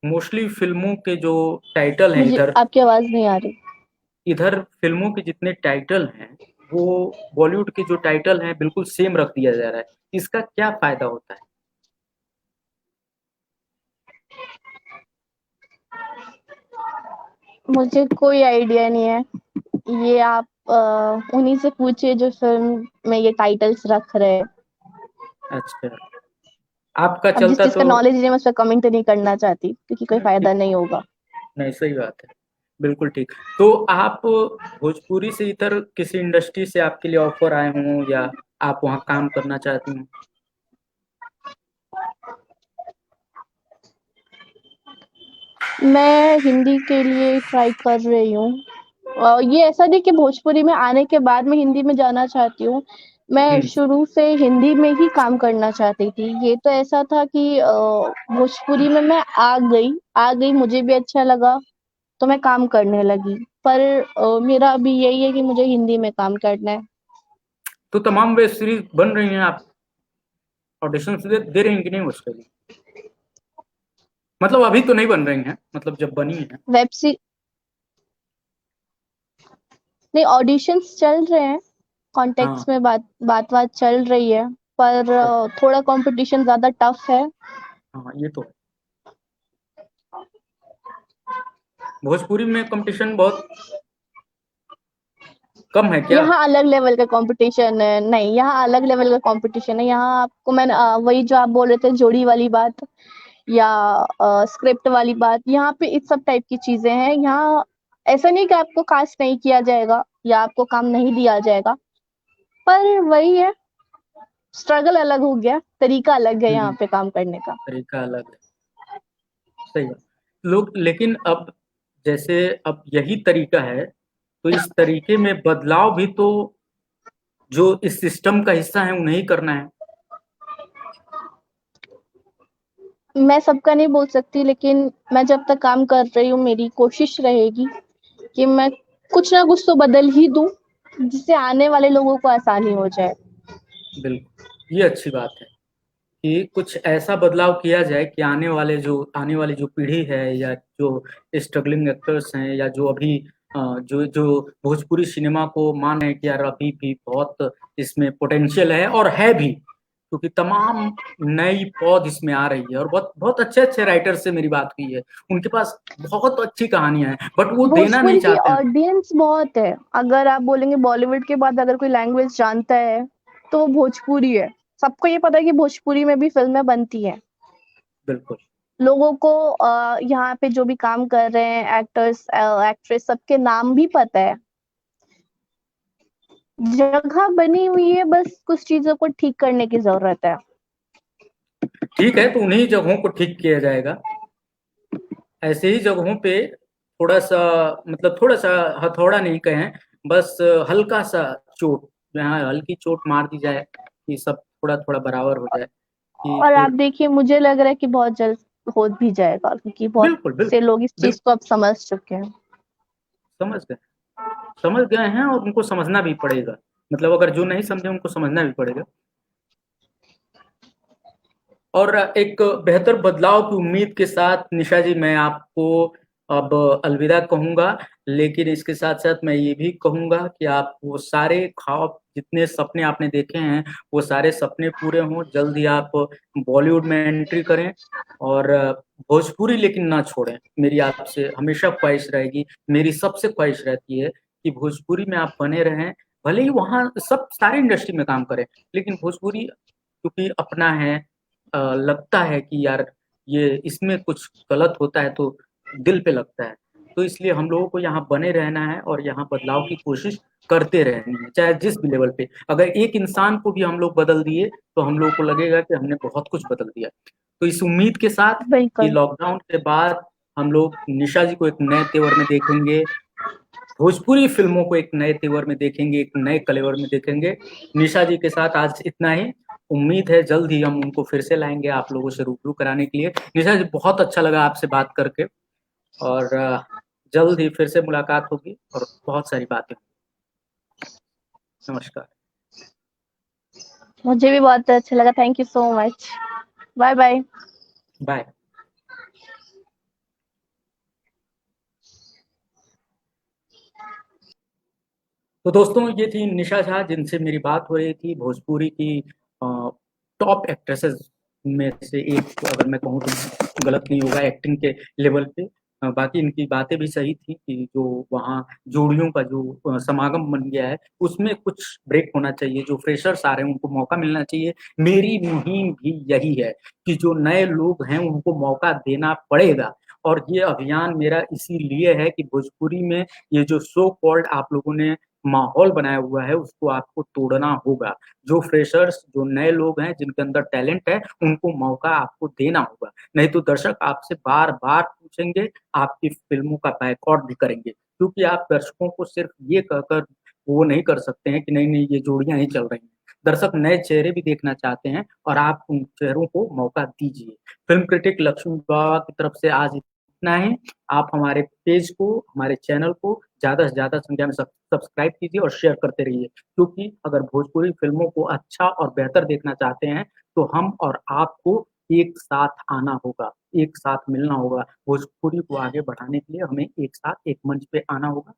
मोस्टली फ़िल्मों के जो टाइटल हैं मुझे इधर आपकी आवाज नहीं आ रही। इधर फ़िल्मों के जितने टाइटल हैं, वो बॉलीवुड के जो टाइटल हैं बिल्कुल सेम रख दिया जा रहा है। इसका क्या फ़ायदा होता है? मुझे कोई आइडिया नहीं है। ये आप उन्हीं से पूछिए जो फिल्म में ये टाइटल्स रख रहे हैं। अच्छा, आपका अब जिस चलता चीज का तो नॉलेज नहीं है मैं उस पर कमेंट नहीं करना चाहती, क्योंकि कोई ठीक फायदा नहीं होगा। नहीं, सही बात है। बिल्कुल ठीक। तो आप भोजपुरी से इधर किसी इंडस्ट्री से आपके लिए ऑफ़र आए हों या आप वहाँ काम करना चाहती हों? मैं हिंदी के लिए ट्राई कर रही हूँ। ये ऐसा नहीं कि भोजपुरी में आने के बाद मैं हिंदी में जाना चाहती हूँ। मैं हुँ, शुरू से हिंदी में ही काम करना चाहती थी। ये तो ऐसा था कि भोजपुरी में मैं आ गई मुझे भी अच्छा लगा, तो मैं काम करने लगी। पर मेरा अभी यही है कि मुझे हिंदी में काम करना है। तो तमाम वेब सीरीज़ बन रही हैं, आप ऑडिशंस दे रही हैं कि नहीं उसके लिए? मतलब अभी तो नहीं बन रही हैं, मतलब जब बनी हैं। वेब सी नहीं, ऑडिशंस चल रहे हैं, हाँ, कॉन्टेक्ट्स में बात चल रही है, पर अ, थोड़ा कंपटीशन ज़्यादा टफ है। हाँ, ये तो है। भोजपुरी में कॉम्पिटिशन बहुत कम है क्या? यहाँ अलग लेवल का कंपटीशन है, नहीं यहाँ अलग लेवल का कंपटीशन है। यहाँ आपको मैंने वही जो आप बोल रहे थे जोड़ी वाली बात या स्क्रिप्ट वाली बात, यहाँ पे इस सब टाइप की चीजें हैं। यहाँ ऐसा नहीं कि आपको कास्ट नहीं किया जाएगा या आपको काम नहीं दिया जाएगा, पर वही है, स्ट्रगल अलग हो गया, तरीका अलग है यहाँ पे काम करने का। तरीका अलग है, सही बात। लोग लेकिन अब जैसे अब यही तरीका है, तो इस तरीके में बदलाव भी तो जो इस सिस्टम का हिस्सा है उन्हें ही करना है। मैं सबका नहीं बोल सकती, लेकिन मैं जब तक काम कर रही हूँ मेरी कोशिश रहेगी कि मैं कुछ ना कुछ तो बदल ही दूँ, जिससे आने वाले लोगों को आसानी हो जाए। बिल्कुल, ये अच्छी बात है कि कुछ ऐसा बदलाव किया जाए कि आने वाली जो पीढ़ी है या जो स्ट्रगलिंग एक्टर्स हैं या जो अभी जो जो भोजपुरी सिनेमा को मान रहे हैं कि यार अभी भी बहुत इसमें पोटेंशियल है और है भी, क्योंकि तमाम नई पौध इसमें आ रही है और बहुत बहुत अच्छे-अच्छे राइटर से मेरी बात हुई है। उनके पास बहुत अच्छी कहानियाँ हैं, बट वो देना नहीं भोजपुरी की चाहते हैं। ऑडियंस बहुत है। अगर आप बोलेंगे बॉलीवुड के बाद अगर कोई लैंग्वेज जानता है, तो वो भोजपुरी है। सबको ये पता है कि भोजपुरी में भी फ़िल्में बनती हैं। बिल्कुल, लोगों को यहाँ पे जो भी काम कर रहे हैं एक्टर्स एक्ट्रेस सबके नाम भी पता है। जगह बनी हुई है, बस कुछ चीज़ों को ठीक करने की ज़रूरत है। ठीक है तो उन्हीं जगहों को ठीक किया जाएगा। ऐसे ही जगहों पे थोड़ा-सा मतलब थोड़ा-सा हथौड़ा नहीं कहें, बस हल्का-सा चोट, जहाँ हल्की चोट मार दी जाए कि सब थोड़ा-थोड़ा बराबर हो जाए कि और आप फिर देखिए मुझे लग रहा है कि बहुत जल्द हो भी जाएगा, क्योंकि बहुत बिल्कुल, से लोग इस चीज़ को अब समझ चुके हैं। समझ गए। समझ गए हैं और उनको समझना भी पड़ेगा। मतलब अगर जो नहीं समझे उनको समझना भी पड़ेगा। और एक बेहतर बदलाव की उम्मीद के साथ निशा जी मैं आपको अब अलविदा कहूँगा, लेकिन इसके साथ-साथ मैं ये भी कहूँगा कि आप वो सारे ख्वाब जितने सपने आपने देखे हैं, वो सारे सपने पूरे हों, जल्द ही आप बॉलीवुड में एंट्री करें और भोजपुरी लेकिन ना छोड़ें। मेरी आपसे हमेशा ख्वाहिश रहेगी, मेरी सबसे ख्वाहिश रहती है कि भोजपुरी में आप बने रहें, भले ही वहाँ सब सारे इंडस्ट्री में काम करें, लेकिन भोजपुरी क्योंकि अपना है लगता है कि यार ये इसमें कुछ गलत होता है तो दिल पे लगता है। तो इसलिए हम लोगों को यहाँ बने रहना है और यहाँ बदलाव की कोशिश करते रहनी है, चाहे जिस भी लेवल पे। अगर एक इंसान को भी हम लोग बदल दिए, तो हम लोगों को लगेगा कि हमने बहुत कुछ बदल दिया। तो इस उम्मीद के साथ कि बिल्कुल। लॉकडाउन के बाद हम लोग निशा जी को एक नए तेवर में देखेंगे, भोजपुरी फ़िल्मों को एक नए तेवर में देखेंगे, एक नए कलेवर में देखेंगे। निशा जी के साथ आज इतना ही। उम्मीद है जल्द ही हम उनको फिर से लाएँगे आप लोगों से रूबरू कराने के लिए। निशा जी बहुत अच्छा लगा आपसे बात करके और जल्द ही फिर से मुलाकात होगी और बहुत सारी बातें होंगी। नमस्कार। मुझे भी बहुत अच्छा लगा। Thank you so much. Bye bye. Bye. तो दोस्तों ये थी निशा झा जिनसे मेरी बात हो रही थी भोजपुरी की टॉप एक्ट्रेसेस में से एक अगर मैं कहूँ तो गलत नहीं होगा एक्टिंग के लेवल पे। बाकी इनकी बातें भी सही थी कि जो वहाँ जोड़ियों का जो समागम बन गया है उसमें कुछ ब्रेक होना चाहिए, जो फ्रेशर्स आ रहे हैं उनको मौका मिलना चाहिए। मेरी मुहिम भी यही है कि जो नए लोग हैं उनको मौका देना पड़ेगा और ये अभियान मेरा इसीलिए है कि भोजपुरी में ये जो सो कॉल्ड आप लोगों ने माहौल बनाया हुआ है उसको आपको तोड़ना होगा। जो फ्रेशर्स, जो नए लोग हैं जिनके अंदर टैलेंट है, उनको मौका आपको देना होगा। नहीं तो दर्शक आपसे बार-बार पूछेंगे, आपकी फ़िल्मों का बायकॉट भी करेंगे। क्योंकि आप दर्शकों को सिर्फ़ ये कहकर वो नहीं कर सकते हैं कि नहीं-नहीं ये जोड़ियाँ ही चल रही हैं। दर्शक नए चेहरे भी देखना चाहते हैं और आप उन चेहरों को मौका दीजिए। फ़िल्म क्रिटिक लक्ष्मी बाबा की तरफ से आज इतना ही। आप हमारे पेज को, हमारे चैनल को ज़्यादा से ज़्यादा संख्या में सब्सक्राइब कीजिए और शेयर करते रहिए। क्योंकि अगर भोजपुरी फ़िल्मों को अच्छा और बेहतर देखना चाहते हैं, तो हम और आपको एक साथ आना होगा, एक साथ मिलना होगा। भोजपुरी को आगे बढ़ाने के लिए हमें एक साथ एक मंच पे आना होगा।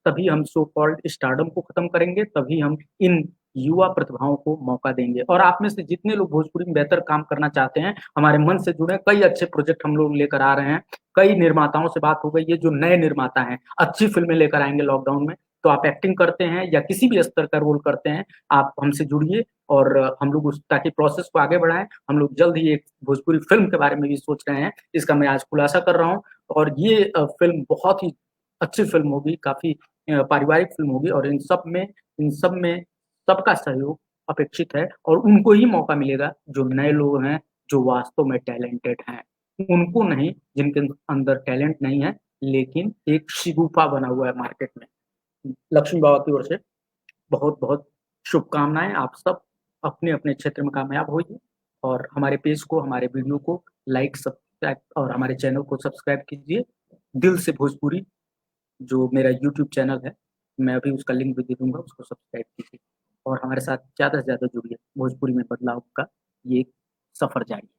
तभी हम सो कॉल्ड स्टारडम को खत्म करेंगे, तभी हम इन युवा प्रतिभाओं को मौका देंगे। और आप में से जितने लोग भोजपुरी में बेहतर काम करना चाहते हैं, हमारे मंच से जुड़े कई अच्छे प्रोजेक्ट हम लोग लेकर आ रहे हैं। कई निर्माताओं से बात हो गई है, जो नए निर्माता हैं, अच्छी फ़िल्में लेकर आएँगे लॉकडाउन में। तो आप एक्टिंग करते हैं या किसी भी स्तर का रोल करते हैं, आप हमसे जुड़िए और हम लोग उस ताकि प्रोसेस को आगे बढ़ाएँ। हम लोग जल्द ही एक भोजपुरी फ़िल्म के बारे में भी सोच रहे हैं, इसका मैं आज खुलासा कर रहा हूँ और ये फ़िल्म बहुत ही अच्छी फ़िल्म होगी, काफ़ी पारिवारिक फ़िल्म होगी और इन सब में सबका सहयोग अपेक्षित है और उनको ही मौका मिलेगा जो नए लोग हैं, जो वास्तव में टैलेंटेड हैं। उनको नहीं जिनके अंदर टैलेंट नहीं है, लेकिन एक शिगूफा बना हुआ है मार्केट में। लक्ष्मी बाबा की ओर से बहुत-बहुत शुभकामनाएँ। आप सब अपने-अपने क्षेत्र में कामयाब होइए और हमारे पेज को, हमारे वीडियो को लाइक, सब्सक्राइब और हमारे चैनल को सब्सक्राइब कीजिए। दिल से भोजपुरी जो मेरा यूट्यूब चैनल है, मैं अभी उसका लिंक भी दे दूँगा, उसको सब्सक्राइब कीजिए और हमारे साथ ज़्यादा से ज़्यादा जुड़िए। भोजपुरी में बदलाव का ये सफ़र जारी है।